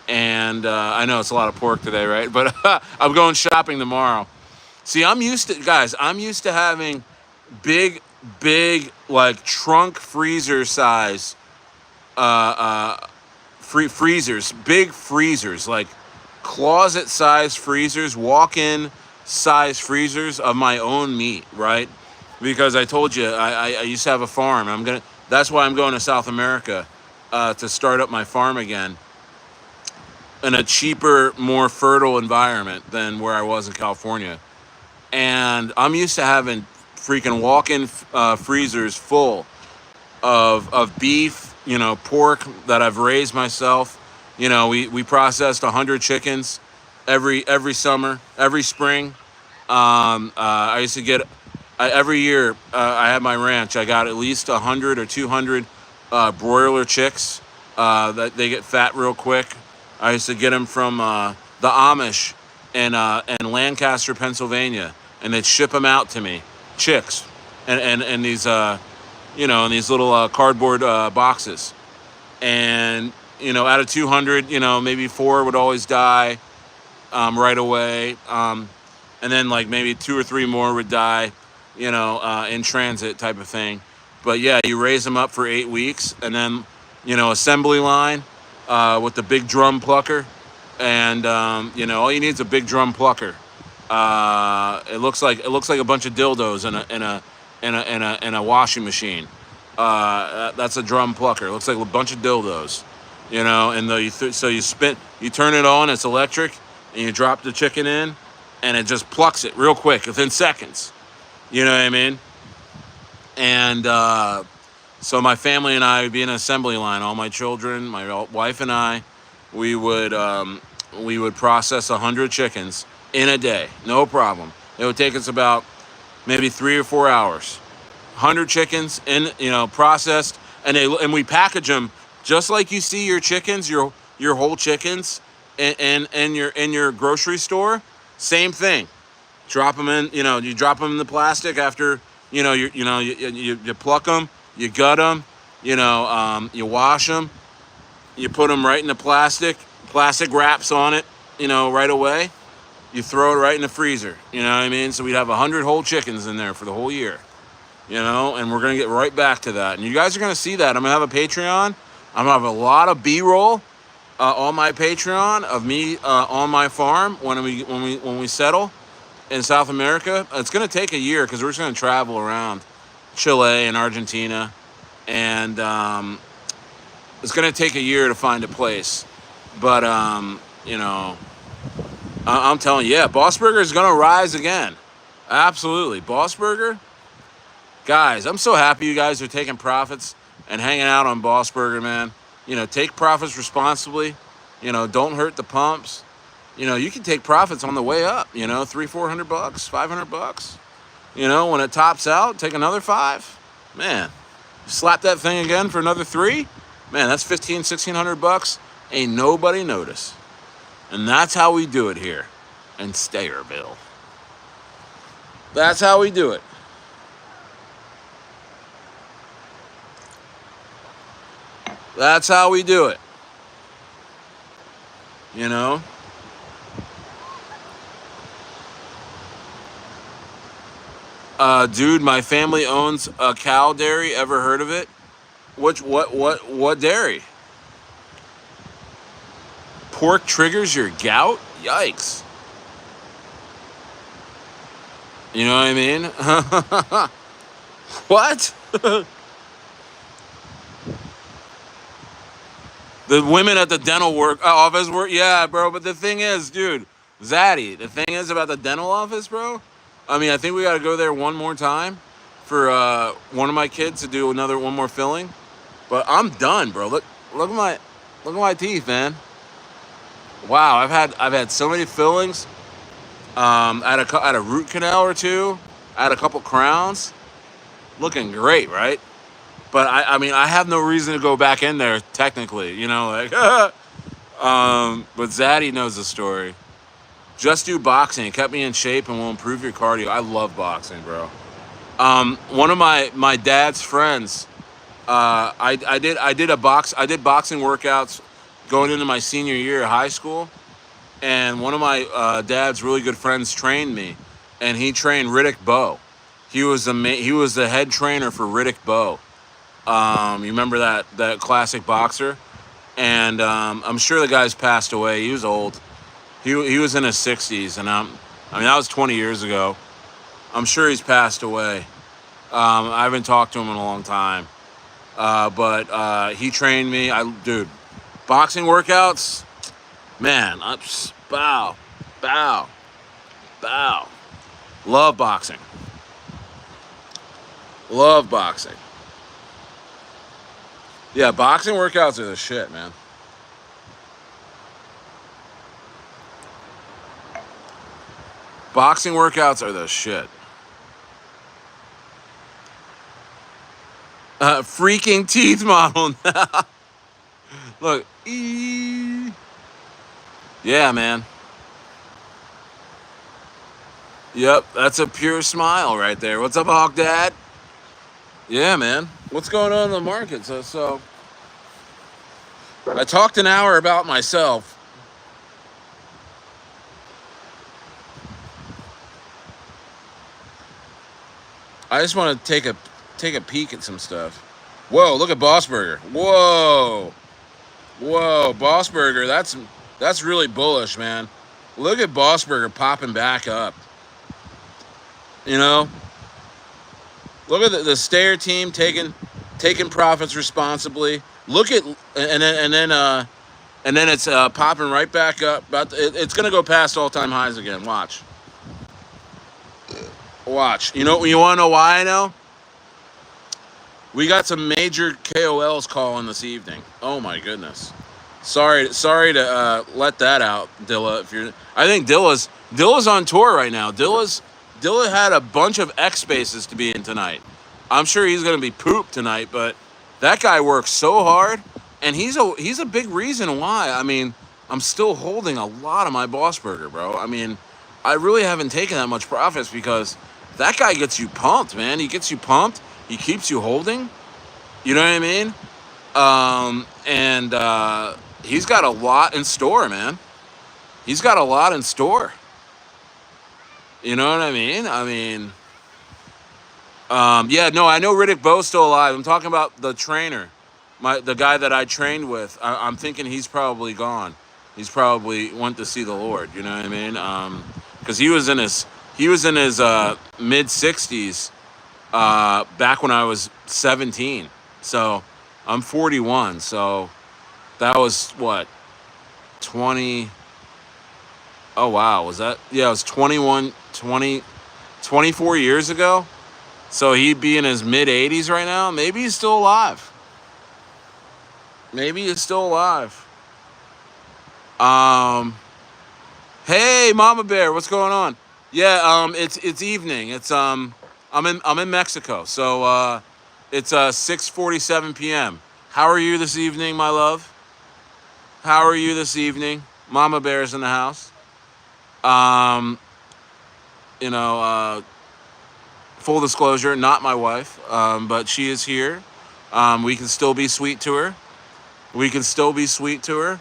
and I know it's a lot of pork today, right? But I'm going shopping tomorrow. See, I'm used to having big, big, like trunk freezer size, uh, uh, freezers, big freezers, like closet size freezers, walk-in size freezers of my own meat, right? Because I told you I used to have a farm. That's why I'm going to South America to start up my farm again in a cheaper, more fertile environment than where I was in California. And I'm used to having freaking walk-in freezers full of beef, pork that I've raised myself. We processed 100 chickens every summer, every spring. I used to get every year. I had my ranch. I got at least 100 or 200 broiler chicks that they get fat real quick. I used to get them from the Amish in Lancaster, Pennsylvania, and they'd ship them out to me, chicks, and these in these little cardboard boxes. And out of 200, maybe 4 would always die right away, and then like maybe 2 or 3 more would die, in transit type of thing. But yeah, you raise them up for 8 weeks, and then assembly line with the big drum plucker, and all you need is a big drum plucker. It looks like a bunch of dildos in a washing machine. That's a drum plucker. It looks like a bunch of dildos, And so you turn it on. It's electric, and you drop the chicken in, and it just plucks it real quick within seconds. You know what I mean? And so my family and I would be in an assembly line. All my children, my wife and I, we would process 100 chickens in a day, no problem. It would take us about maybe 3 or 4 hours. 100 chickens processed, and we package them just like you see your chickens, your whole chickens, in your grocery store. Same thing. Drop them in. You drop them in the plastic after you pluck them, you gut them, you wash them, you put them right in the plastic wraps on it, right away. You throw it right in the freezer. You know what I mean? So we'd have 100 whole chickens in there for the whole year. And we're going to get right back to that. And you guys are going to see that. I'm going to have a Patreon. I'm going to have a lot of B-roll on my Patreon of me on my farm when we settle in South America. It's going to take a year because we're just going to travel around Chile and Argentina. And it's going to take a year to find a place. But, I'm telling you, yeah, Bossberger is going to rise again. Absolutely. Bossberger, guys, I'm so happy you guys are taking profits and hanging out on Bossberger, man. Take profits responsibly. Don't hurt the pumps. You can take profits on the way up. $300-400, $500. When it tops out, take another 5. Man, slap that thing again for another 3. Man, that's $1,500-1,600. Ain't nobody notice. And that's how we do it here in Stayerville. That's how we do it. That's how we do it. Dude, my family owns a cow dairy. Ever heard of it? What dairy? Pork triggers your gout? Yikes. You know what I mean? What? The women at the dental office work. Yeah, bro. But the thing is, dude, Zaddy, the thing is about the dental office, bro. I mean, I think we got to go there one more time for one of my kids to do one more filling. But I'm done, bro. Look at my teeth, man. Wow, I've had so many fillings. I had a root canal or two. I had a couple crowns. looking great, right? But I mean, I have no reason to go back in there technically, you know, like. But Zaddy knows the story. Just do boxing. It kept me in shape and will improve your cardio. I love boxing, bro. One of my dad's friends. I did boxing workouts going into my senior year of high school, and one of my dad's really good friends trained me, and he trained Riddick Bowe. He was the head trainer for Riddick Bowe. You remember that classic boxer? And I'm sure the guy's passed away. He was old. He was in his 60s, and I mean that was 20 years ago. I'm sure he's passed away. I haven't talked to him in a long time, but he trained me. Dude, boxing workouts, man. I just bow, bow, bow. Love boxing. Love boxing. Yeah, boxing workouts are the shit, man. Boxing workouts are the shit. Freaking teeth model. Look. Yeah, man. Yep, that's a pure smile right there. What's up, Hawk Dad? Yeah, man. What's going on in the market? So I talked an hour about myself. I just want to take a peek at some stuff. Whoa, look at Bossberger. Whoa. Whoa, Bossberger, that's really bullish, man. Look at Bossberger popping back up. You know? Look at the Stayer team taking profits responsibly. Look at and then it's popping right back up. It's gonna go past all-time highs again. Watch. Watch. You want to know why I know? We got some major KOLs calling this evening. Oh my goodness. Sorry to let that out, Dilla. I think Dilla's on tour right now. Dilla had a bunch of X spaces to be in tonight. I'm sure he's gonna be pooped tonight, but that guy works so hard, and he's a big reason why. I mean, I'm still holding a lot of my Bossberger, bro. I mean, I really haven't taken that much profits because that guy gets you pumped, man. He gets you pumped. He keeps you holding. You know what I mean? And he's got a lot in store, man. He's got a lot in store. You know what I mean? Yeah, no, I know Riddick Bowe's still alive. I'm talking about the trainer, the guy that I trained with. I'm thinking he's probably gone. He's probably went to see the Lord. You know what I mean? Because he was in his mid 60s back when I was 17. So I'm 41. So that was what 20. Oh wow, was that? Yeah, it was 24 years ago. So he'd be in his mid 80s right now. Maybe he's still alive. Maybe he's still alive. Hey, Mama Bear, what's going on? Yeah, it's evening. I'm in Mexico, so it's 6:47 p.m. How are you this evening, my love? How are you this evening? Mama Bear's in the house. You know, full disclosure, not my wife, but she is here. We can still be sweet to her. We can still be sweet to her,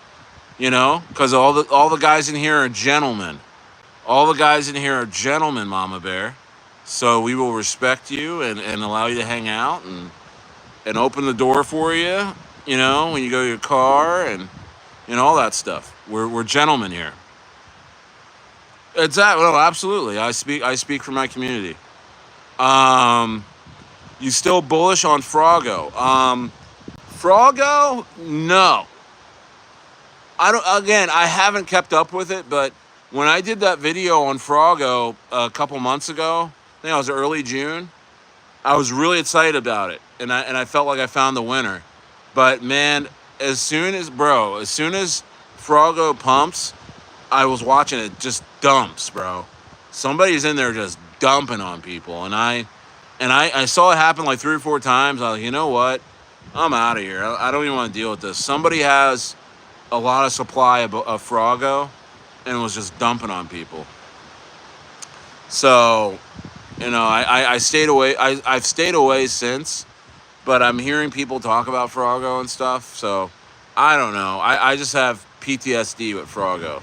you know, because all the guys in here are gentlemen. All the guys in here are gentlemen, Mama Bear. So we will respect you and allow you to hang out and open the door for you, you know, when you go to your car and all that stuff. We're gentlemen here. Exactly. Well, absolutely. I speak for my community. You still bullish on Froggo? Froggo? No. I don't. Again, I haven't kept up with it, but when I did that video on Froggo a couple months ago, I think it was early June, I was really excited about it, and I felt like I found the winner. But man, as soon as Froggo pumps, I was watching it just dumps, bro. Somebody's in there just dumping on people, and I And I saw it happen like 3 or 4 times. I was like, you know what? I'm out of here. I don't even want to deal with this. Somebody has a lot of supply of Froggo and was just dumping on people. So, I stayed away. I've stayed away since, but I'm hearing people talk about Froggo and stuff. So, I don't know. I just have PTSD with Froggo.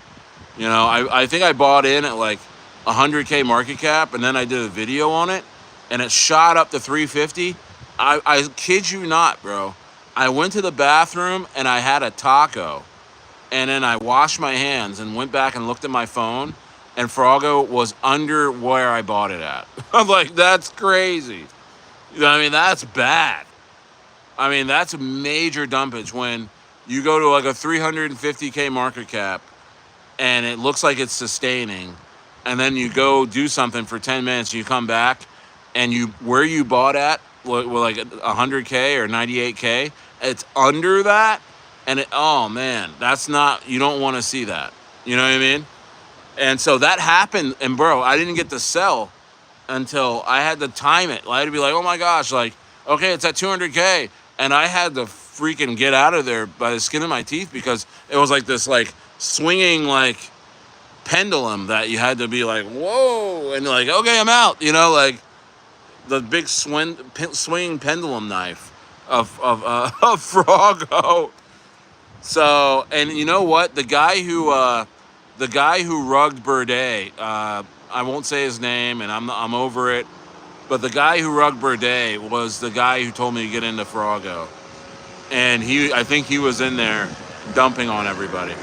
I think I bought in at like 100K market cap, and then I did a video on it, and it shot up to 350. I kid you not, bro. I went to the bathroom and I had a taco, and then I washed my hands and went back and looked at my phone, and Froggo was under where I bought it at. I'm like, that's crazy. That's bad. That's major dumpage when you go to like a 350K market cap and it looks like it's sustaining, and then you go do something for 10 minutes and you come back and where you bought at with like 100K or 98K, it's under that, and oh man, that's not, you don't want to see that. You know what I mean? And so that happened, and bro, I didn't get to sell until I had to time it. I had to be like, oh my gosh, like, okay, it's at 200K, and I had to freaking get out of there by the skin of my teeth because it was like this like swinging like pendulum that you had to be like, whoa, and like, okay, I'm out, like the big swinging pendulum knife of Froggo. So, and you know what? The guy who rugged Birday, I won't say his name, and I'm over it. But the guy who rugged Birday was the guy who told me to get into Froggo, and I think he was in there dumping on everybody.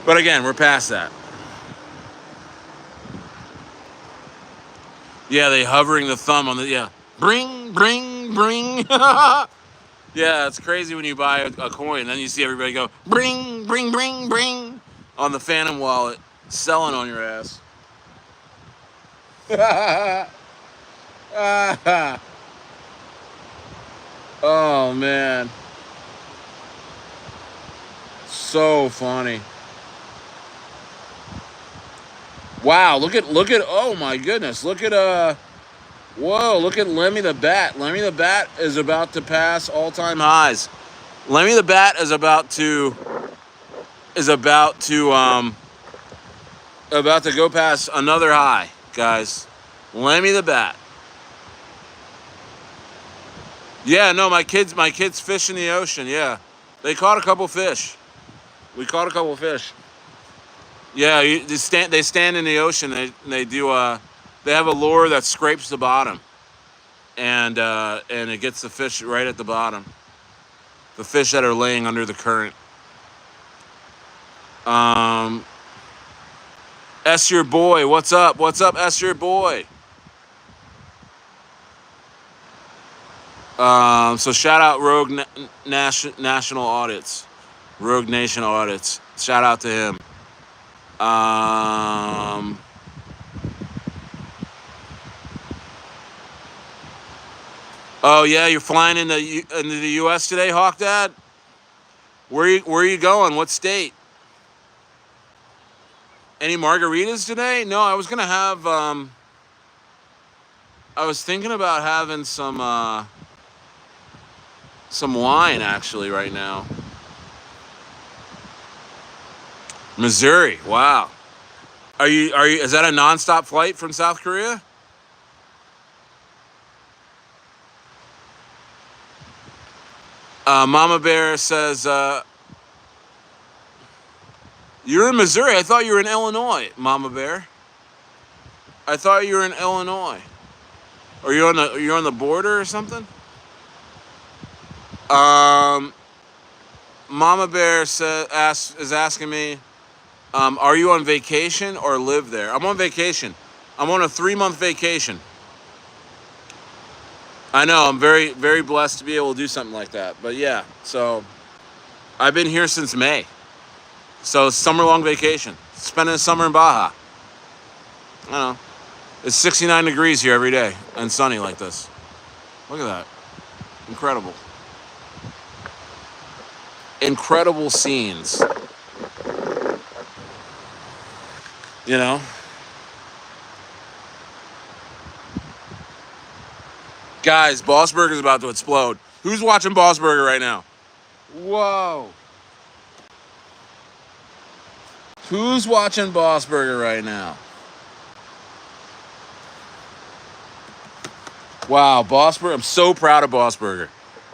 But again, we're past that. Yeah, they hovering the thumb on the bring. Yeah, it's crazy when you buy a coin, and then you see everybody go bring on the Phantom wallet, selling on your ass. Oh man, so funny. Wow, look at oh my goodness, look at whoa, look at Lemmy the Bat. Lemmy the Bat is about to pass all-time highs. Lemmy the Bat is about to go past another high, guys. Lemmy the Bat. Yeah, no, my kids fish in the ocean. Yeah, they caught a couple fish. We caught a couple fish. Yeah, they stand in the ocean. They have a lure that scrapes the bottom, and it gets the fish right at the bottom. The fish that are laying under the current. S your boy, what's up? What's up, S your boy? So shout out Rogue National Audits, Rogue Nation Audits. Shout out to him. Oh yeah, you're flying into the U.S. today, Hawk Dad? Where are you going? What state? Any margaritas today? No, I was gonna have. I was thinking about having some wine actually right now. Missouri. Wow. Are you? Is that a nonstop flight from South Korea? Mama Bear says, you're in Missouri. I thought you were in Illinois, Mama Bear. I thought you were in Illinois. Are you on the border or something? Mama Bear is asking me, are you on vacation or live there? I'm on vacation. I'm on a 3-month vacation. I know, I'm very, very blessed to be able to do something like that. But yeah, so I've been here since May. So summer-long vacation. Spending the summer in Baja. I don't know. It's 69 degrees here every day and sunny like this. Look at that. Incredible. Incredible scenes. Guys, Bossberger's about to explode. Who's watching Bossberger right now? Whoa. Who's watching Bossberger right now? Wow, Bossberger. I'm so proud of Bossberger.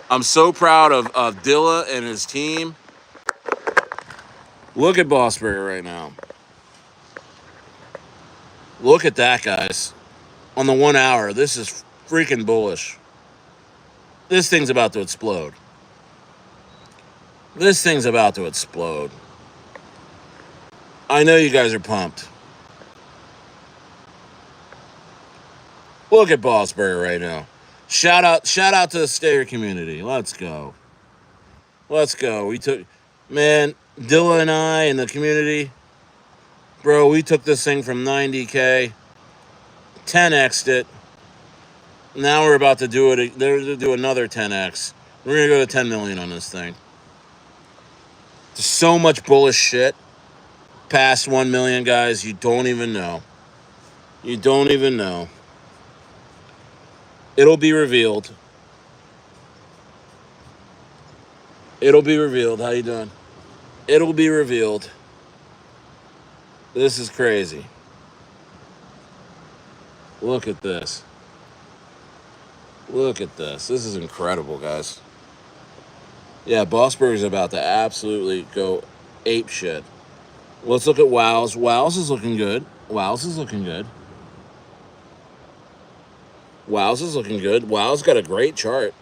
I'm so proud of Dilla and his team. Look at Bossberger right now. Look at that, guys. On the 1 hour, this is freaking bullish. This thing's about to explode. This thing's about to explode. I know you guys are pumped. Look at Bossberger right now. Shout out to the Stayer community. Let's go. Let's go. Man, Dilla and I and the community, bro, we took this thing from 90K, 10x'd it. Now we're about to do it. They're to do another 10x. We're gonna go to 10 million on this thing. There's so much bullish shit past 1 million, guys. You don't even know. You don't even know. It'll be revealed. It'll be revealed. How you doing? It'll be revealed. This is crazy. Look at this. Look at this. This is incredible, guys. Yeah, Bossberger's about to absolutely go ape shit. Let's look at Wows. Wows is looking good. Wows is looking good. Wows is looking good. Wows got a great chart.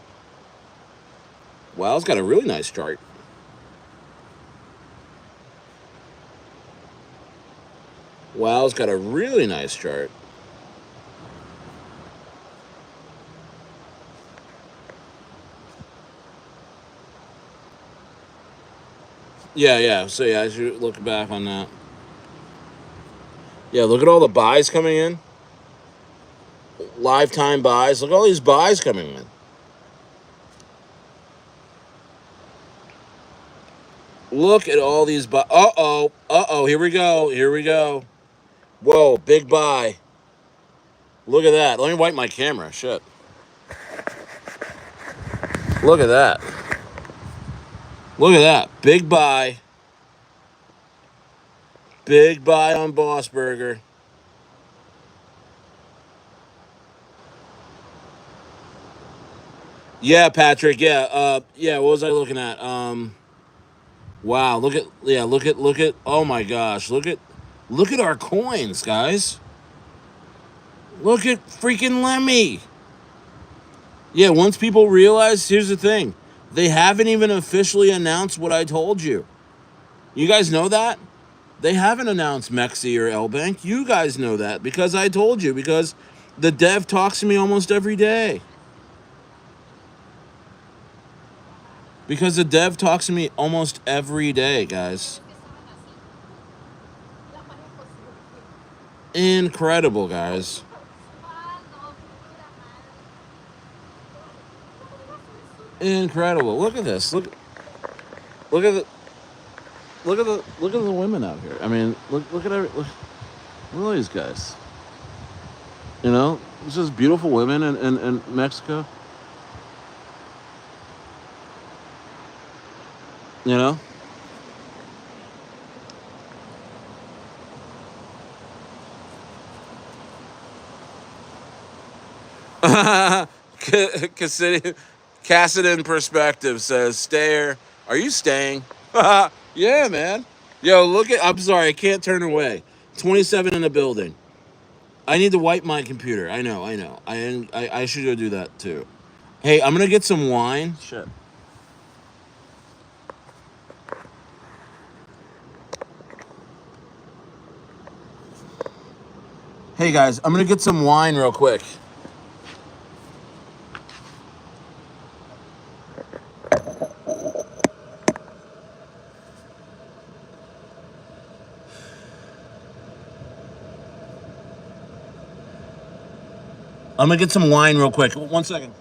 Wows got a really nice chart. Wow's got a really nice chart. Yeah. So yeah, I should look back on that. Yeah, look at all the buys coming in. Lifetime buys. Look at all these buys coming in. Look at all these buys. Uh-oh. Here we go. Whoa, big buy. Look at that. Let me wipe my camera. Shit. Look at that. Look at that. Big buy. Big buy on Bossberger. Yeah, Patrick. Yeah. What was I looking at? Wow. Look at. Oh my gosh. Look at our coins, guys. Look at freaking Lemmy. Yeah. Once people realize, here's the thing, they haven't even officially announced what I told you. You guys know that? They haven't announced Mexi or L Bank. You guys know that because I told you. Because the dev talks to me almost every day. Because the dev talks to me almost every day, guys. Incredible, guys. Incredible. Look at this. Look at the women out here. I mean, look at all these guys. You know, it's just beautiful women in Mexico. You know? Cassidy Perspective says, Stayer, are you staying? Yeah, man. Yo, I'm sorry, I can't turn away. 27 in the building. I need to wipe my computer. I know. I should go do that too. Hey, I'm gonna get some wine. Shit. Hey guys, I'm gonna get some wine real quick. I'm gonna get some wine real quick. 1 second.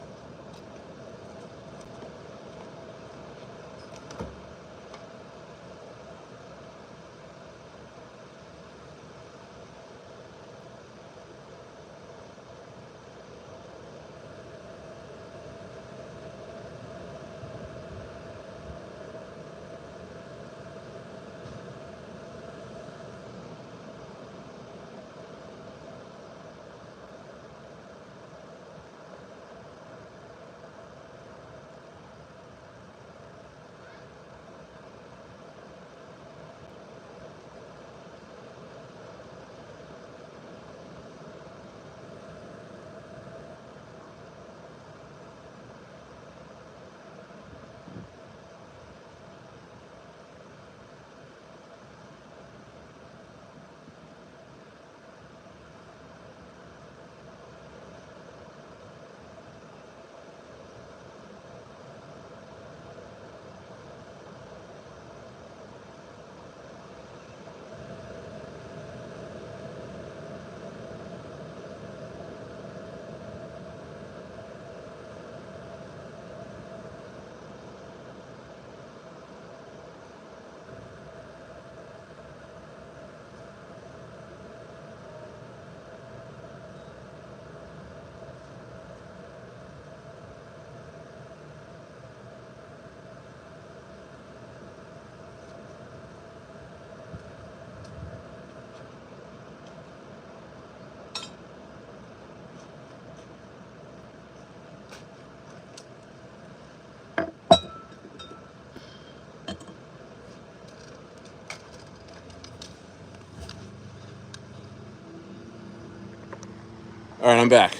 All right, I'm back.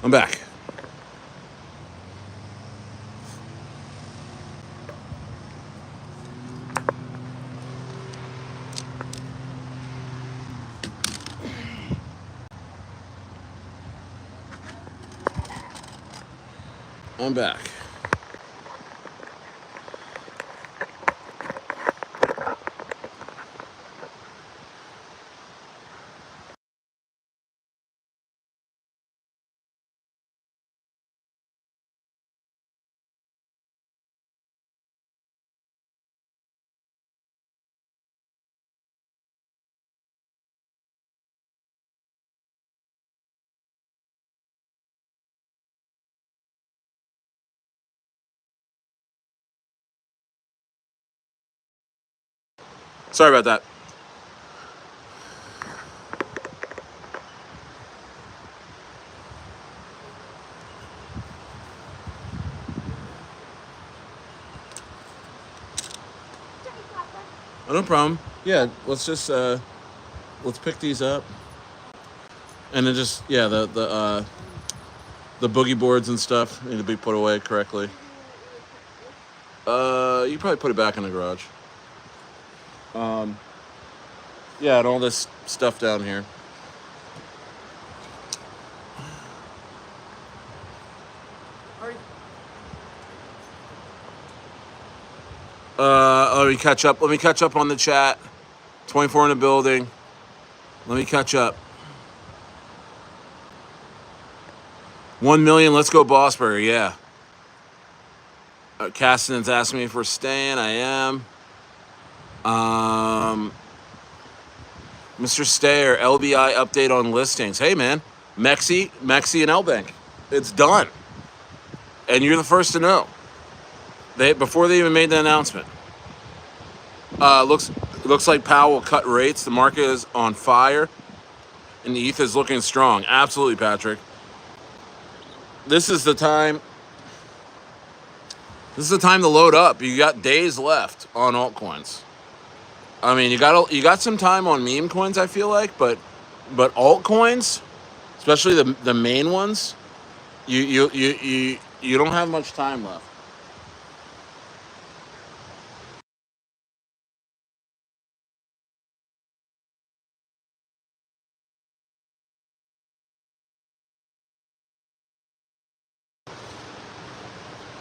I'm back. I'm back. Sorry about that. Oh, no problem. Yeah, let's just let's pick these up, and then just the boogie boards and stuff need to be put away correctly. You probably put it back in the garage. Yeah, and all this stuff down here. Let me catch up. Let me catch up on the chat. 24 in the building. Let me catch up. 1 million. Let's go, Bossberger. Yeah. Caston's asking me if we're staying. I am. Mr. Stayer, LBI update on listings. Hey, man. Mexi, and LBank. It's done. And you're the first to know. Before they even made the announcement. Looks like Powell cut rates. The market is on fire. And the ETH is looking strong. Absolutely, Patrick. This is the time. This is the time to load up. You got days left on altcoins. I mean, you got some time on meme coins, I feel like, but altcoins, especially the main ones, you don't have much time left.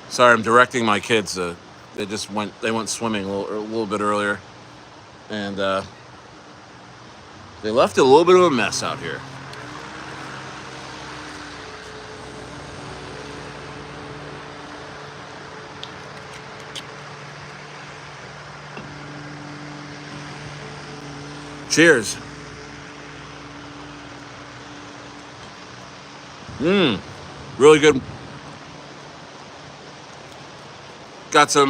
Sorry, I'm directing my kids. They went swimming a little bit earlier, and they left a little bit of a mess out here. Cheers. Really good. Got some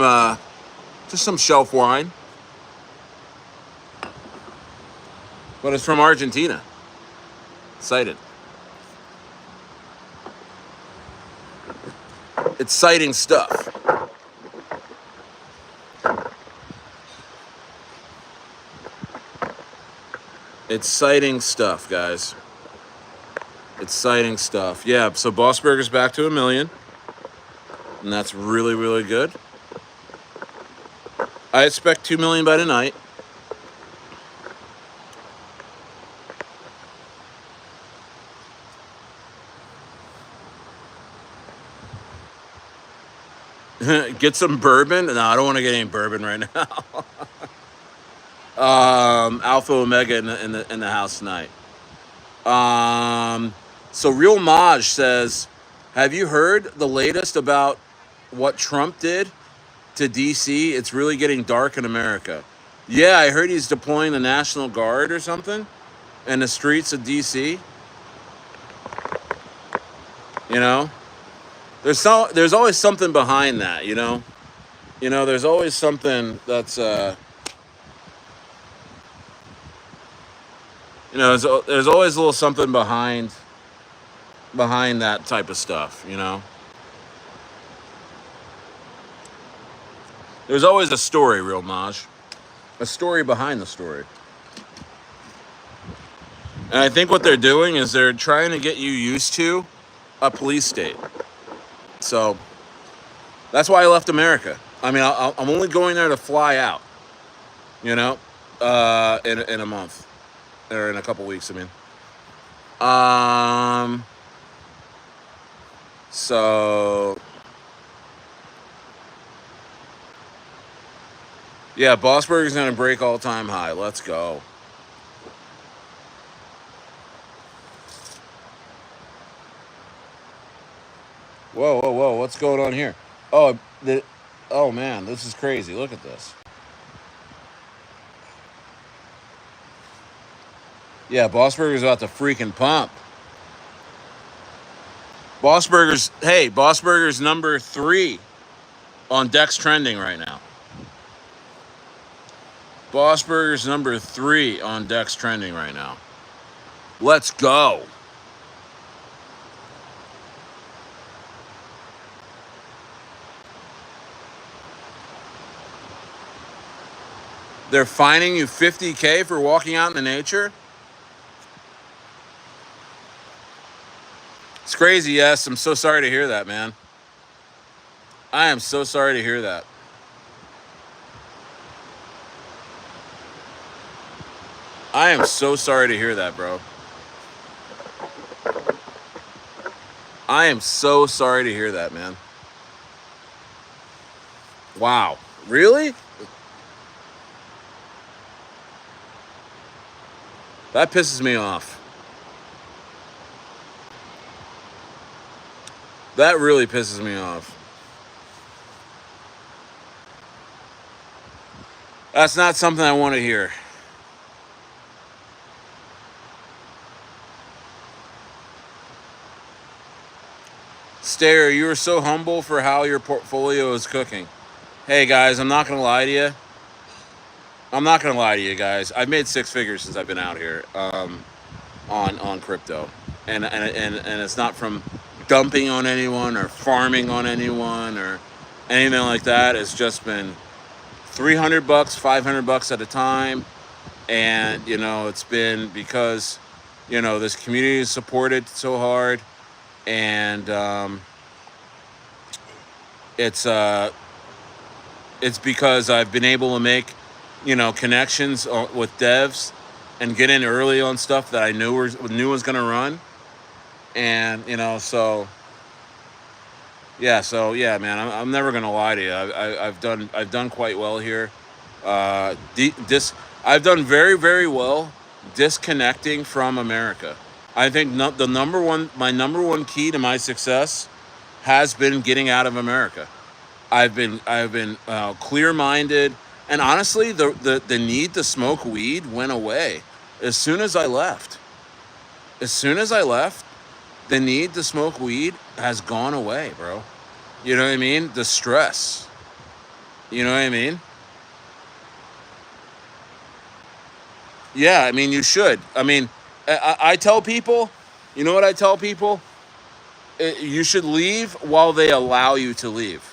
just some shelf wine, but it's from Argentina. Cited. Exciting stuff. Exciting stuff, guys. Exciting stuff. Yeah, so Bossberger's back to 1 million. And that's really, really good. I expect 2 million by tonight. Get some bourbon? No, I don't want to get any bourbon right now. Alpha Omega in the house tonight. So Real Maj says, have you heard the latest about what Trump did to DC? It's really getting dark in America. Yeah, I heard he's deploying the National Guard or something in the streets of DC. You know, there's always something behind that. You know, there's always something that's there's always a little something behind that type of stuff. You know, there's always a story, Real Maj, a story behind the story. And I think what they're doing is they're trying to get you used to a police state. So that's why I left America. I mean, I'm only going there to fly out, you know, in a month or in a couple weeks. I mean, um, so yeah, Bossberger's gonna break all-time high. Let's go. Whoa, whoa, whoa! What's going on here? Oh, oh man, this is crazy. Look at this. Yeah, Bossberger's about to freaking pump. Bossberger's number 3 on Dex trending right now. Bossberger's number 3 on Dex trending right now. Let's go. They're fining you $50K for walking out in the nature? It's crazy, yes. I'm so sorry to hear that, man. I am so sorry to hear that. I am so sorry to hear that, bro. I am so sorry to hear that, man. Wow. Really? That pisses me off. That really pisses me off. That's not something I want to hear. Stayer, you are so humble for how your portfolio is cooking. Hey guys, I'm not gonna lie to you. I'm not gonna lie to you guys. I've made 6 figures since I've been out here on crypto, and it's not from dumping on anyone or farming on anyone or anything like that. It's just been $300, $500 at a time, and it's been because this community is supported so hard, and it's because I've been able to make connections with devs and get in early on stuff that I knew was going to run, and so yeah, man, I'm never gonna lie to you. I've done quite well here. I've done very, very well disconnecting from America. I think my number one key to my success has been getting out of America. I've been clear-minded, and honestly, the need to smoke weed went away as soon as I left. As soon as I left, the need to smoke weed has gone away, bro. You know what I mean? The stress. You know what I mean? Yeah, I mean, you should. I mean, I tell people, you know what I tell people? You should leave while they allow you to leave.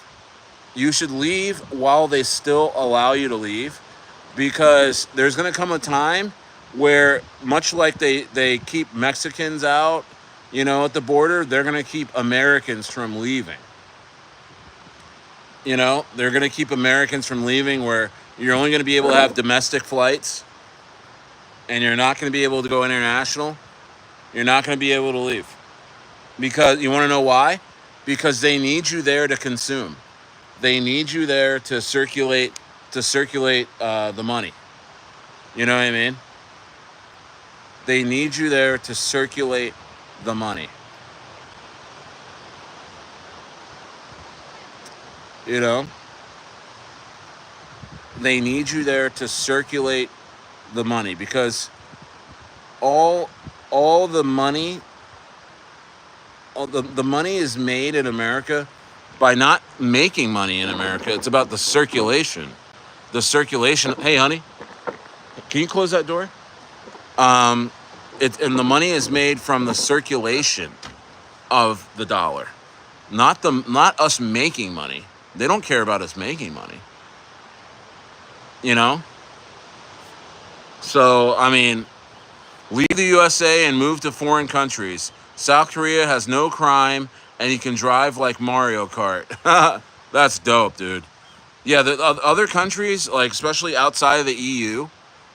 You should leave while they still allow you to leave, because there's going to come a time where, much like they keep Mexicans out, at the border, they're going to keep Americans from leaving. They're going to keep Americans from leaving, where you're only going to be able to have domestic flights and you're not going to be able to go international. You're not going to be able to leave. Because you want to know why? Because they need you there to consume. They need you there to circulate the money. You know what I mean? They need you there to circulate the money. They need you there to circulate the money, because all the money, the money is made in America by not making money in America. It's about the circulation. The circulation. Hey, honey, can you close that door? And the money is made from the circulation of the dollar, not us making money. They don't care about us making money. So I mean, Leave the USA and move to foreign countries. South Korea has no crime, and you can drive like Mario Kart. That's dope, dude. Yeah, the other countries, like especially outside of the EU,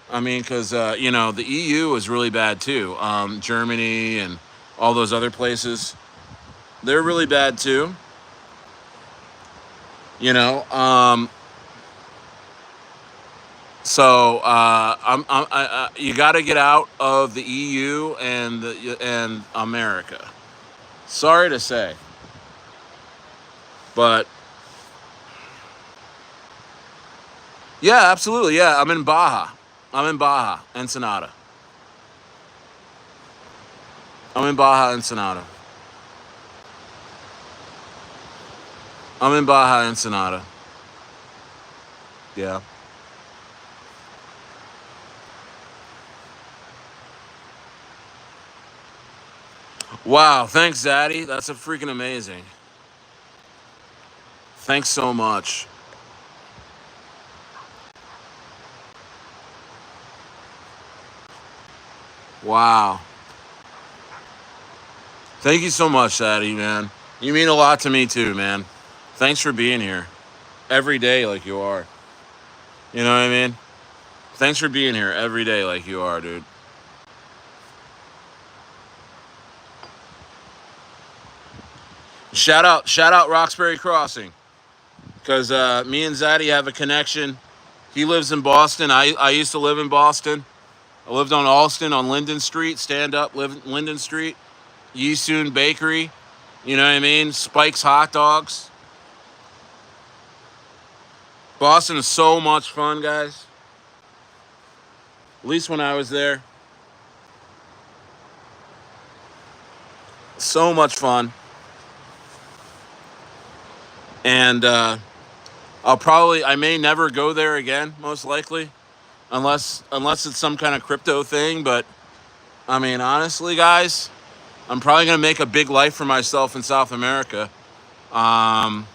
I mean, because the EU is really bad too. Germany and all those other places, they're really bad too. You know, so you got to get out of the EU and America. Sorry to say, but yeah, absolutely. Yeah, I'm in Baja. I'm in Baja, Ensenada. I'm in Baja, Ensenada. I'm in Baja, Ensenada. Yeah. Wow. Thanks, Zaddy. That's a freaking amazing. Thanks so much. Wow. Thank you so much, Zaddy, man. You mean a lot to me too, man. Thanks for being here every day like you are. You know what I mean? Thanks for being here every day like you are, dude. Shout out Roxbury Crossing, because me and Zaddy have a connection. He lives in Boston. I used to live in Boston. I lived on Alston on Linden Street. Stand up, live Linden Street. Yisoon Bakery. You know what I mean? Spike's Hot Dogs. Boston is so much fun, guys. At least when I was there. So much fun. And I may never go there again, most likely, unless it's some kind of crypto thing. But I mean, honestly, guys, I'm probably gonna make a big life for myself in South America. Um,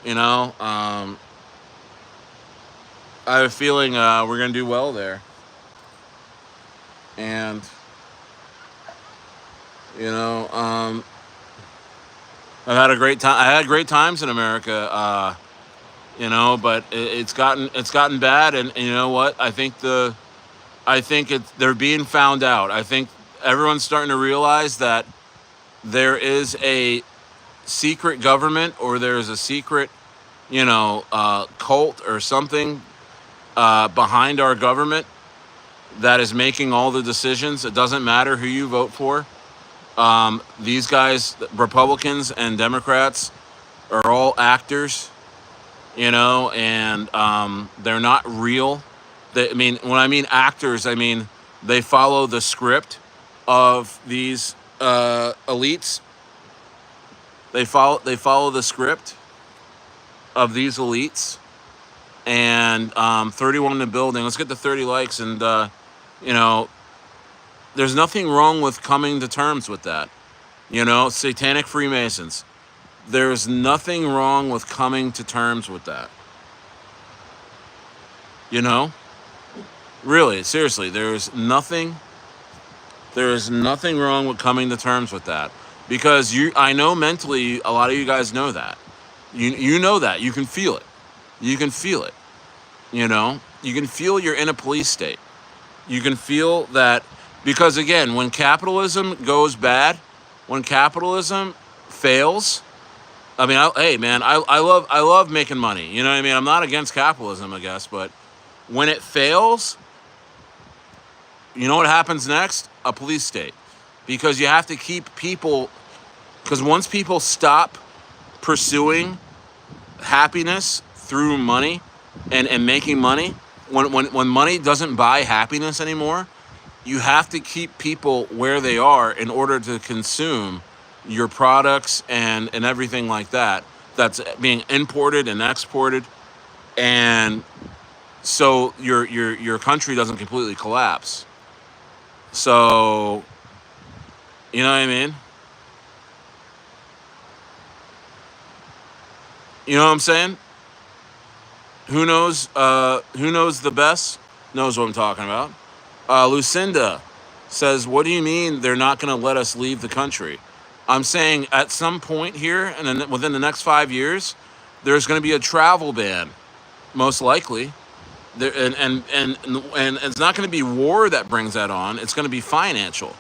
you know, I have a feeling we're gonna do well there, and you know, I've had a great time. I had great times in America. But it's gotten bad, and you know what? I think they're being found out. I think everyone's starting to realize that there is a secret government, or there's a secret, cult or something behind our government that is making all the decisions. It doesn't matter who you vote for. These guys, Republicans and Democrats, are all actors, and they're not real. When I mean actors, I mean they follow the script of these elites. They follow the script of these elites. And 31 in the building. Let's get to 30 likes, and you know, there's nothing wrong with coming to terms with that. Satanic Freemasons. There's nothing wrong with coming to terms with that. You know, really, seriously, there is nothing wrong with coming to terms with that, because I know mentally a lot of you guys know that. You know that. You can feel it. You can feel it. You can feel you're in a police state. You can feel that, because again, when capitalism goes bad, when capitalism fails, I mean, hey man, I love making money. You know what I mean? I'm not against capitalism, I guess, but when it fails, you know what happens next? A police state, because you have to keep people. Because once people stop pursuing happiness through money, and making money, when money doesn't buy happiness anymore, you have to keep people where they are in order to consume your products and everything like that, that's being imported and exported. And so your country doesn't completely collapse. So, you know what I mean? You know what I'm saying? Who knows the best knows what I'm talking about. Lucinda, says, what do you mean they're not going to let us leave the country? I'm saying at some point here, and then within the next 5 years, there's going to be a travel ban, most likely. There, and it's not going to be war that brings that on. It's going to be financial,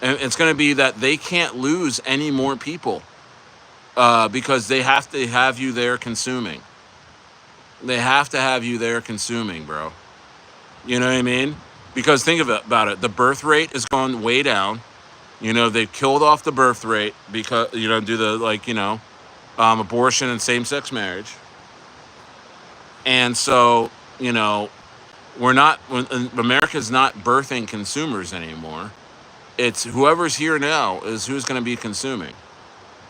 and it's going to be that they can't lose any more people because they have to have you there consuming. They have to have you there consuming, bro. You know what I mean? Because think about it. The birth rate is going way down. You know, they've killed off the birth rate because, you know, due to, like, you know, abortion and same-sex marriage. And so, you know, America's not birthing consumers anymore. It's whoever's here now is who's going to be consuming.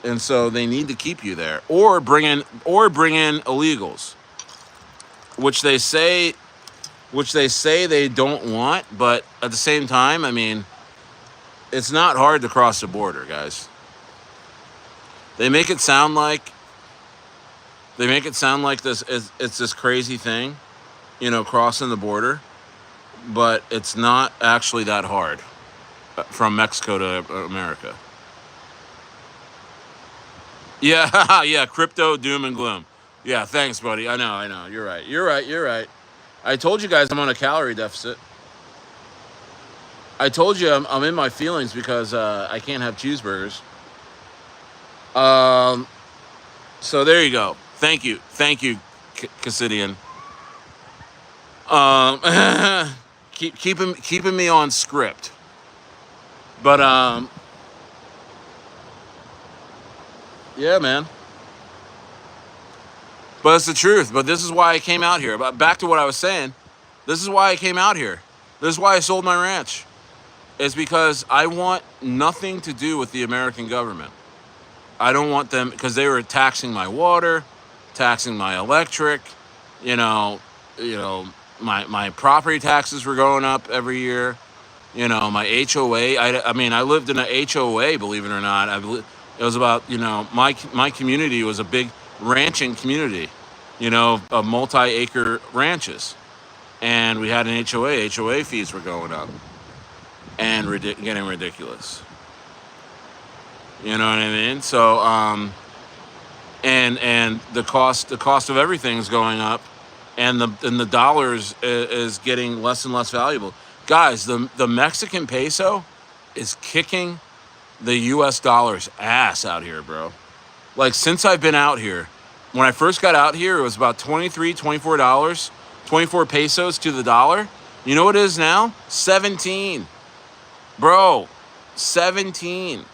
And so they need to keep you there, or bring in illegals, which they say they don't want, but at the same time, I mean, it's not hard to cross the border, guys. They make it sound like this is it's this crazy thing, you know, crossing the border, but it's not actually that hard from Mexico to America. Yeah, yeah, crypto doom and gloom. Yeah, thanks, buddy. I know. You're right. I told you guys I'm on a calorie deficit. I told you I'm in my feelings because I can't have cheeseburgers. So there you go. Thank you, Cassidian. Keeping me on script, but yeah, man. But it's the truth. But this is why I came out here. But back to what I was saying. This is why I came out here. This is why I sold my ranch. It's because I want nothing to do with the American government. I don't want them, because they were taxing my water, taxing my electric, you know, my property taxes were going up every year. You know, my HOA. I mean, I lived in an HOA, believe it or not. It was about, you know, my community was a big ranching community, you know, of multi-acre ranches, and we had an HOA. HOA fees were going up and getting ridiculous. You know what I mean? So, and the cost of everything's going up, and the dollars is getting less and less valuable. Guys, the Mexican peso is kicking the U.S. dollar's ass out here, bro. Like, since I've been out here, when I first got out here, it was about $23, $24, 24 pesos to the dollar. You know what it is now? 17. Bro, 17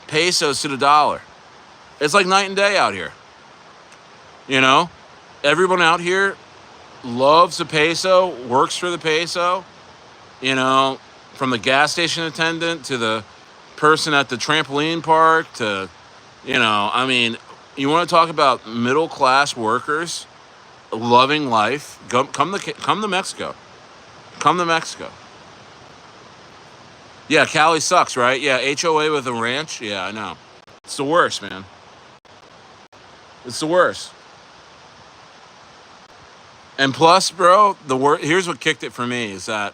pesos to the dollar. It's like night and day out here. You know? Everyone out here loves the peso, works for the peso. You know, from the gas station attendant to the person at the trampoline park to, you know, I mean, you want to talk about middle class workers loving life? Come to Mexico. Come to Mexico. Yeah, Cali sucks, right? Yeah, HOA with a ranch. Yeah, I know. It's the worst, man. It's the worst. And plus, bro, here's what kicked it for me is that,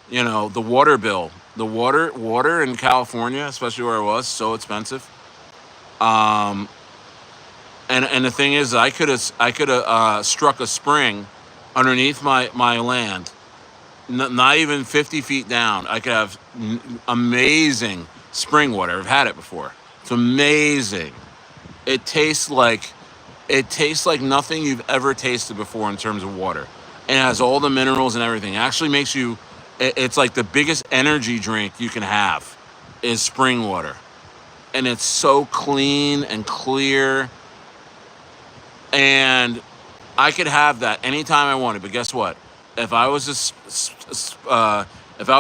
you know, the water bill, the water in California, especially where I was, so expensive. And the thing is, I could have struck a spring underneath my land, not even 50 feet down. I could have amazing spring water. I've had it before. It's amazing. It tastes like nothing you've ever tasted before in terms of water. And it has all the minerals and everything. It actually makes you. It's like the biggest energy drink you can have is spring water. And it's so clean and clear. And I could have that anytime I wanted. But guess what? If I was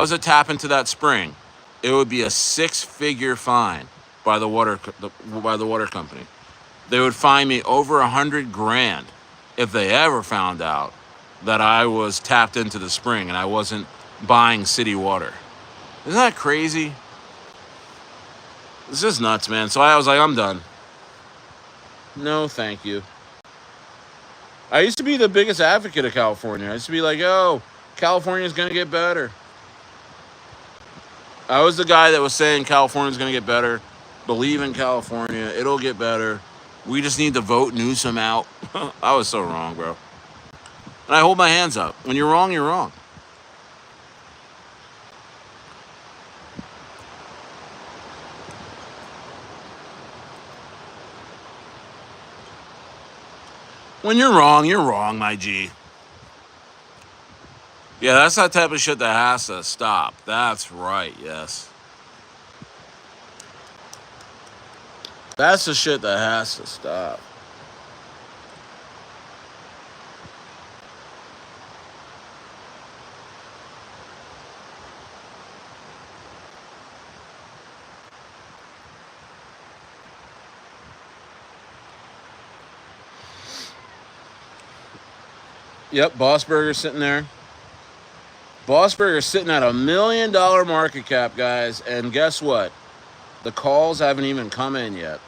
to tap into that spring, it would be a 6-figure fine by the water company. They would fine me over $100,000 if they ever found out that I was tapped into the spring and I wasn't buying city water. Isn't that crazy? This is nuts, man. So I was like, I'm done. No, thank you. I used to be the biggest advocate of California. I used to be like, oh, California's going to get better. I was the guy that was saying California's going to get better. Believe in California. It'll get better. We just need to vote Newsom out. I was so wrong, bro. And I hold my hands up. When you're wrong, you're wrong. When you're wrong, my G. Yeah, that's that type of shit that has to stop. That's right, yes. That's the shit that has to stop. Yep, Bossberger sitting there. Bossberger's sitting at $1 million market cap, guys. And guess what? The calls haven't even come in yet.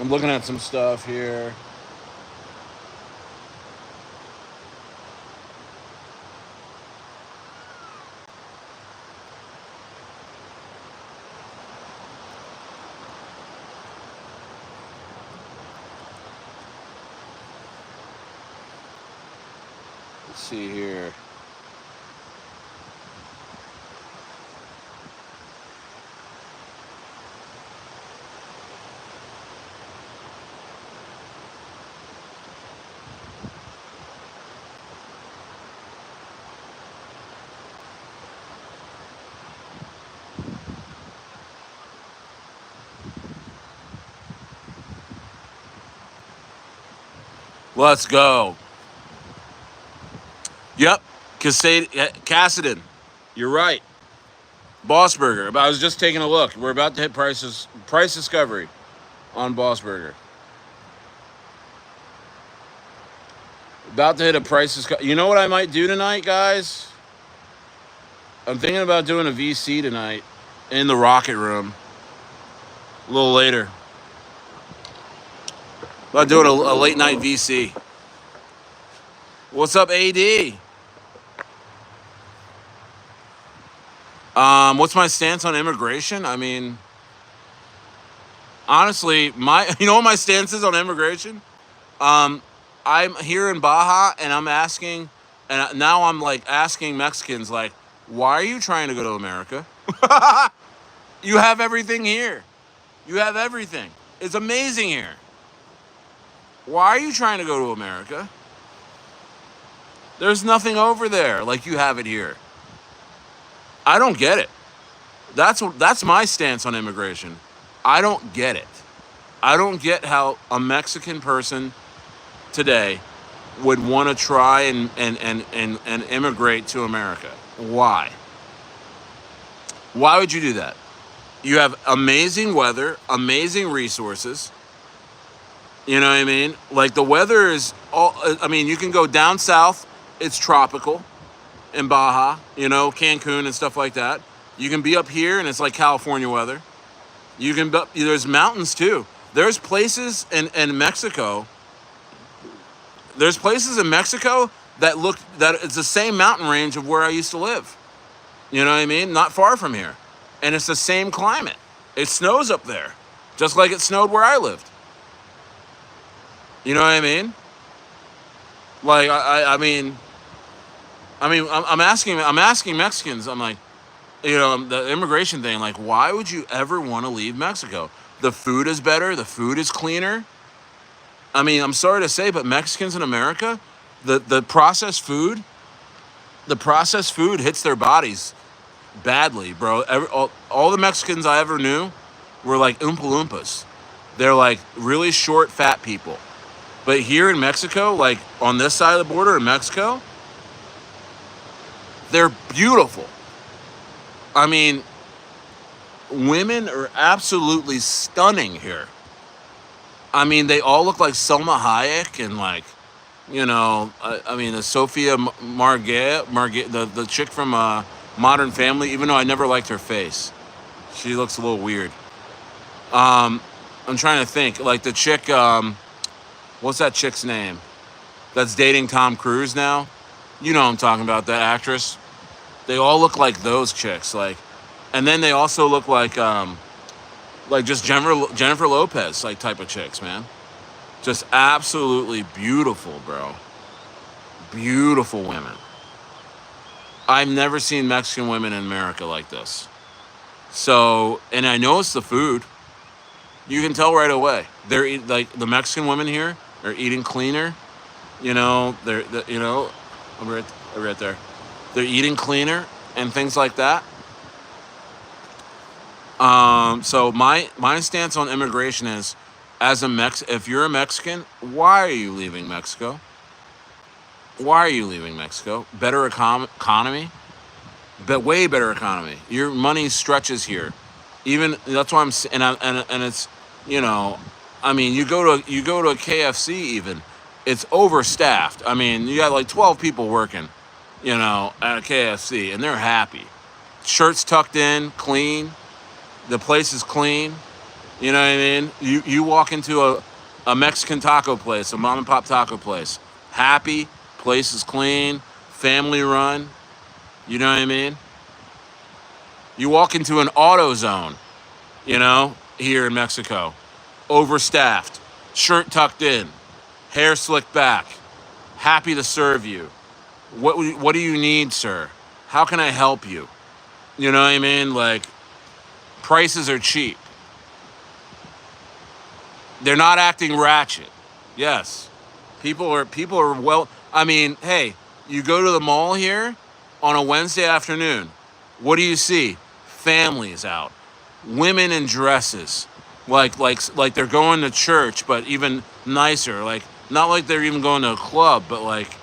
I'm looking at some stuff here. Let's see here. Let's go. Yep, Cassidon. You're right. Bossberger. I was just taking a look. We're about to hit price discovery on Bossberger. About to hit a price discovery. You know what I might do tonight, guys? I'm thinking about doing a VC tonight in the Rocket Room. A little later. About doing a late night VC. What's up, AD? What's my stance on immigration? I mean, honestly, you know what my stance is on immigration? I'm here in Baja, and I'm asking, and now I'm like asking Mexicans, like, why are you trying to go to America? You have everything here. You have everything. It's amazing here. Why are you trying to go to America? There's nothing over there like you have it here. I don't get it. That's my stance on immigration. I don't get it. I don't get how a Mexican person today would want to try and immigrate to America. Why? Why would you do that? You have amazing weather, amazing resources. You know what I mean? Like the weather is all, I mean, you can go down south, it's tropical in Baja, you know, Cancun and stuff like that. You can be up here and it's like California weather. You can there's mountains too. There's places in Mexico. There's places in Mexico that it's the same mountain range of where I used to live. You know what I mean? Not far from here. And it's the same climate. It snows up there, just like it snowed where I lived. You know what I mean? Like I'm asking Mexicans. I'm like, you know, the immigration thing. Like, why would you ever want to leave Mexico? The food is better. The food is cleaner. I mean, I'm sorry to say, but Mexicans in America, the processed food hits their bodies badly, bro. All the Mexicans I ever knew were like Oompa Loompas. They're like really short, fat people. But here in Mexico, like on this side of the border in Mexico, they're beautiful. I mean, women are absolutely stunning here. I mean, they all look like Selma Hayek and like, I mean, the Sophia Margate, the chick from Modern Family. Even though I never liked her face, she looks a little weird. Um, I'm trying to think, like the chick. What's that chick's name? That's dating Tom Cruise now. You know what I'm talking about, that actress. They all look like those chicks, like, and then they also look like just Jennifer Lopez like type of chicks, man. Just absolutely beautiful, bro. Beautiful women. I've never seen Mexican women in America like this. So, and I know it's the food. You can tell right away. Like the Mexican women here are eating cleaner. They're I'm right there. They're eating cleaner and things like that. So my stance on immigration is, if you're a Mexican, why are you leaving Mexico? Why are you leaving Mexico? Better economy, but way better economy. Your money stretches here. Even that's why and it's, you know, I mean, you go to a KFC even, it's overstaffed. I mean, you got like 12 people working, at a KFC, and they're happy. Shirts tucked in, clean. The place is clean. You know what I mean? You walk into a Mexican taco place, a mom and pop taco place. Happy, place is clean, family run. You know what I mean? You walk into an auto zone, here in Mexico. Overstaffed, shirt tucked in, hair slicked back, happy to serve you. What do you need, sir? How can I help you? You know what I mean? Like, prices are cheap. They're not acting ratchet. Yes. People are well, I mean, hey, you go to the mall here on a Wednesday afternoon. What do you see? Families out. Women in dresses. Like they're going to church, but even nicer. Like, not like they're even going to a club, but like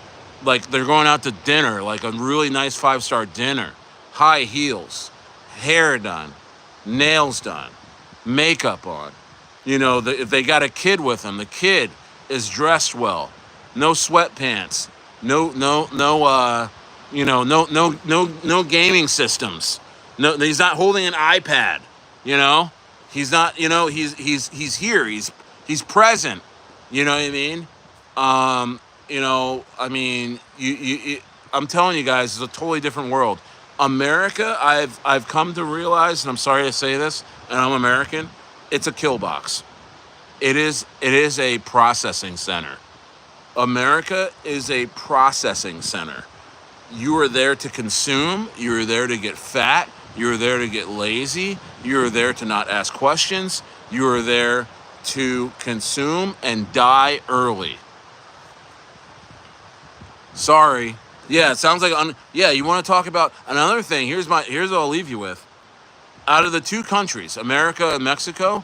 they're going out to dinner, like a really nice 5-star dinner. High heels, hair done, nails done, makeup on. If they got a kid with them, the kid is dressed well. No sweatpants. No gaming systems. No, he's not holding an iPad. He's not. He's here. He's present. You know what I mean? I mean, I'm telling you guys, it's a totally different world. America, I've come to realize, and I'm sorry to say this, and I'm American, it's a kill box. It is a processing center. America is a processing center. You are there to consume, you are there to get fat, you are there to get lazy, you are there to not ask questions, you are there to consume and die early. Sorry. Yeah, it sounds like yeah, you want to talk about another thing. Here's what I'll leave you with. Out of the two countries, America and Mexico,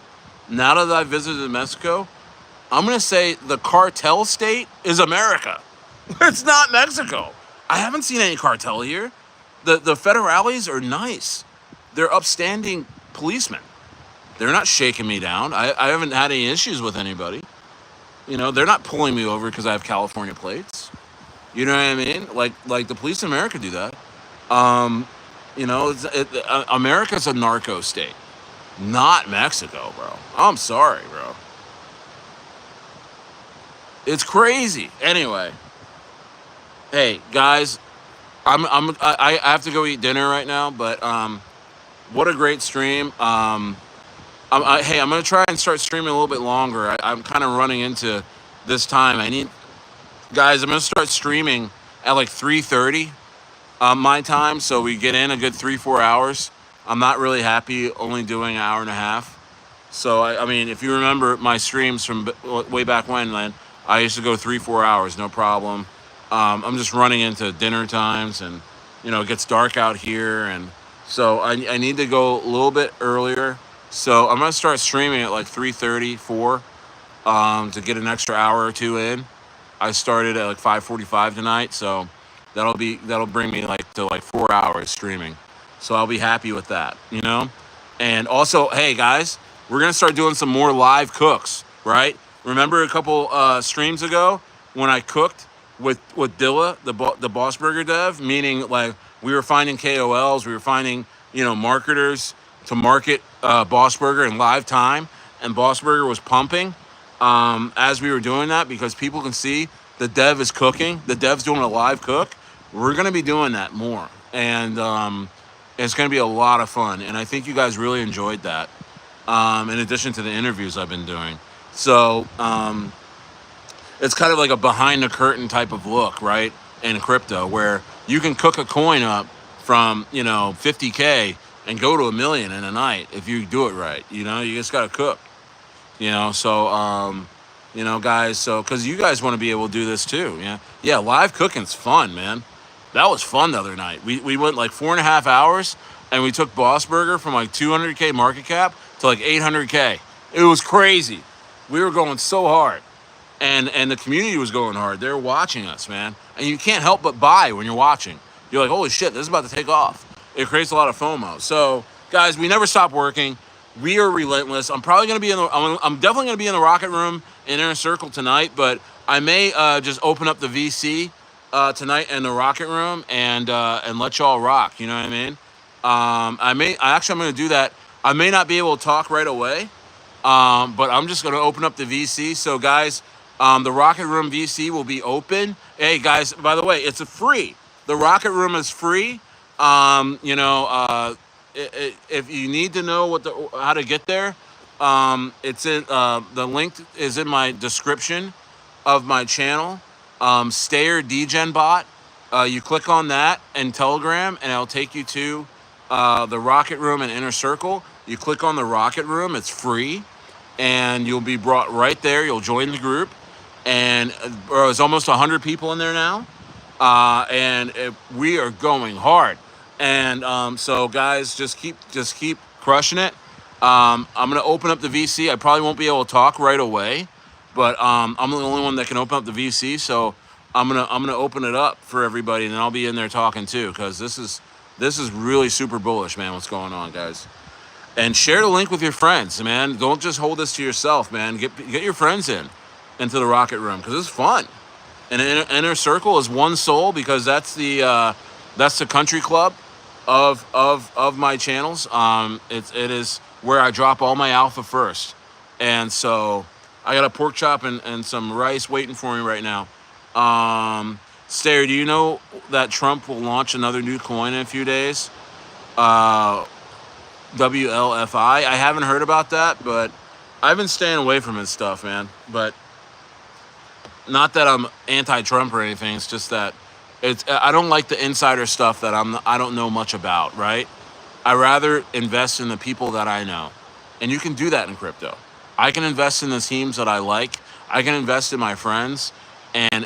now that I've visited Mexico, I'm going to say the cartel state is America. It's not Mexico. I haven't seen any cartel here. The federales are nice. They're upstanding policemen. They're not shaking me down. I haven't had any issues with anybody. They're not pulling me over because I have California plates. You know what I mean? Like the police in America do that. America's a narco state, not Mexico, bro. I'm sorry, bro. It's crazy. Anyway, hey guys, I have to go eat dinner right now. But what a great stream. I'm gonna try and start streaming a little bit longer. I'm kind of running into this time. Guys, I'm gonna start streaming at like 3:30 my time, so we get in a good 3-4 hours. I'm not really happy only doing an hour and a half. So I mean, if you remember my streams from way back when, Len, I used to go 3-4 hours, no problem. I'm just running into dinner times, and it gets dark out here, and so I need to go a little bit earlier. So I'm gonna start streaming at like 3:30, 4, to get an extra hour or two in. I started at like 5:45 tonight, so that'll bring me like to like 4 hours streaming. So I'll be happy with that. And also, hey guys, we're gonna start doing some more live cooks, right? Remember a couple streams ago when I cooked with Dilla, the Bossberger dev, meaning like we were finding KOLs, we were finding marketers to market Bossberger in live time, and Bossberger was pumping as we were doing that because people can see the dev is cooking, the dev's doing a live cook. We're gonna be doing that more, and it's gonna be a lot of fun, and I think you guys really enjoyed that. In addition to the interviews I've been doing. So it's kind of like a behind the curtain type of look, right? In crypto, where you can cook a coin up from 50K and go to 1 million in a night if you do it right. You just got to cook. So guys, so because you guys want to be able to do this too, yeah. Live cooking's fun, man. That was fun the other night. We went like 4.5 hours, and we took Bossberger from like 200K market cap to like 800K. It was crazy. We were going so hard, and the community was going hard. They're watching us, man, and you can't help but buy when you're watching. You're like, holy shit, this is about to take off. It creates a lot of FOMO. So, guys, we never stop working. We are relentless. I'm probably gonna be I'm definitely gonna be in the Rocket Room in Inner Circle tonight, but I may just open up the VC tonight in the Rocket Room and let y'all rock. You know what I mean? I'm gonna do that. I may not be able to talk right away, but I'm just gonna open up the VC. So guys, the Rocket Room VC will be open. Hey guys, by the way, it's a free. The Rocket Room is free. If you need to know how to get there, it's in the link is in my description of my channel. Stayer Degen Bot. You click on that in Telegram, and it'll take you to the Rocket Room and Inner Circle. You click on the Rocket Room; it's free, and you'll be brought right there. You'll join the group, and there's almost 100 people in there now, we are going hard. And so, guys, just keep crushing it. I'm gonna open up the VC. I probably won't be able to talk right away, but I'm the only one that can open up the VC. So I'm gonna open it up for everybody, and I'll be in there talking too, because this is really super bullish, man. What's going on, guys? And share the link with your friends, man. Don't just hold this to yourself, man. Get your friends into the Rocket Room because it's fun. And Inner Circle is one soul because that's the country club of my channels. It is where I drop all my alpha first, and so I got a pork chop and some rice waiting for me right now. Stayer, do you know that Trump will launch another new coin in a few days? WLFI. I haven't heard about that, but I've been staying away from his stuff, man. But not that I'm anti-Trump or anything. It's just that I don't like the insider stuff that I don't know much about, right? I rather invest in the people that I know. And you can do that in crypto. I can invest in the teams that I like. I can invest in my friends and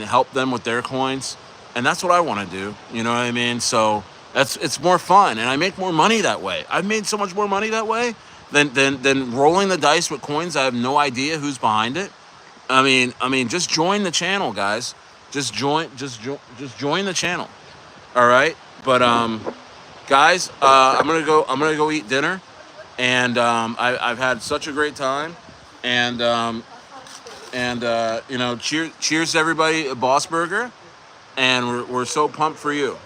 help them with their coins. And that's what I want to do. You know what I mean? So it's more fun, and I make more money that way. I've made so much more money that way than rolling the dice with coins. I have no idea who's behind it. I mean, just join the channel, guys. Just join the channel. All right. But guys, I'm gonna go eat dinner, and I've had such a great time, and cheers to everybody at Bossberger, and we're so pumped for you.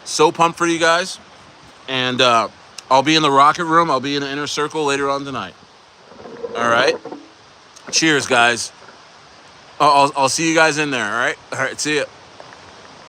So pumped for you guys, and I'll be in the Rocket Room. I'll be in the Inner Circle later on tonight. All right. Cheers, guys. I'll see you guys in there. All right. See ya.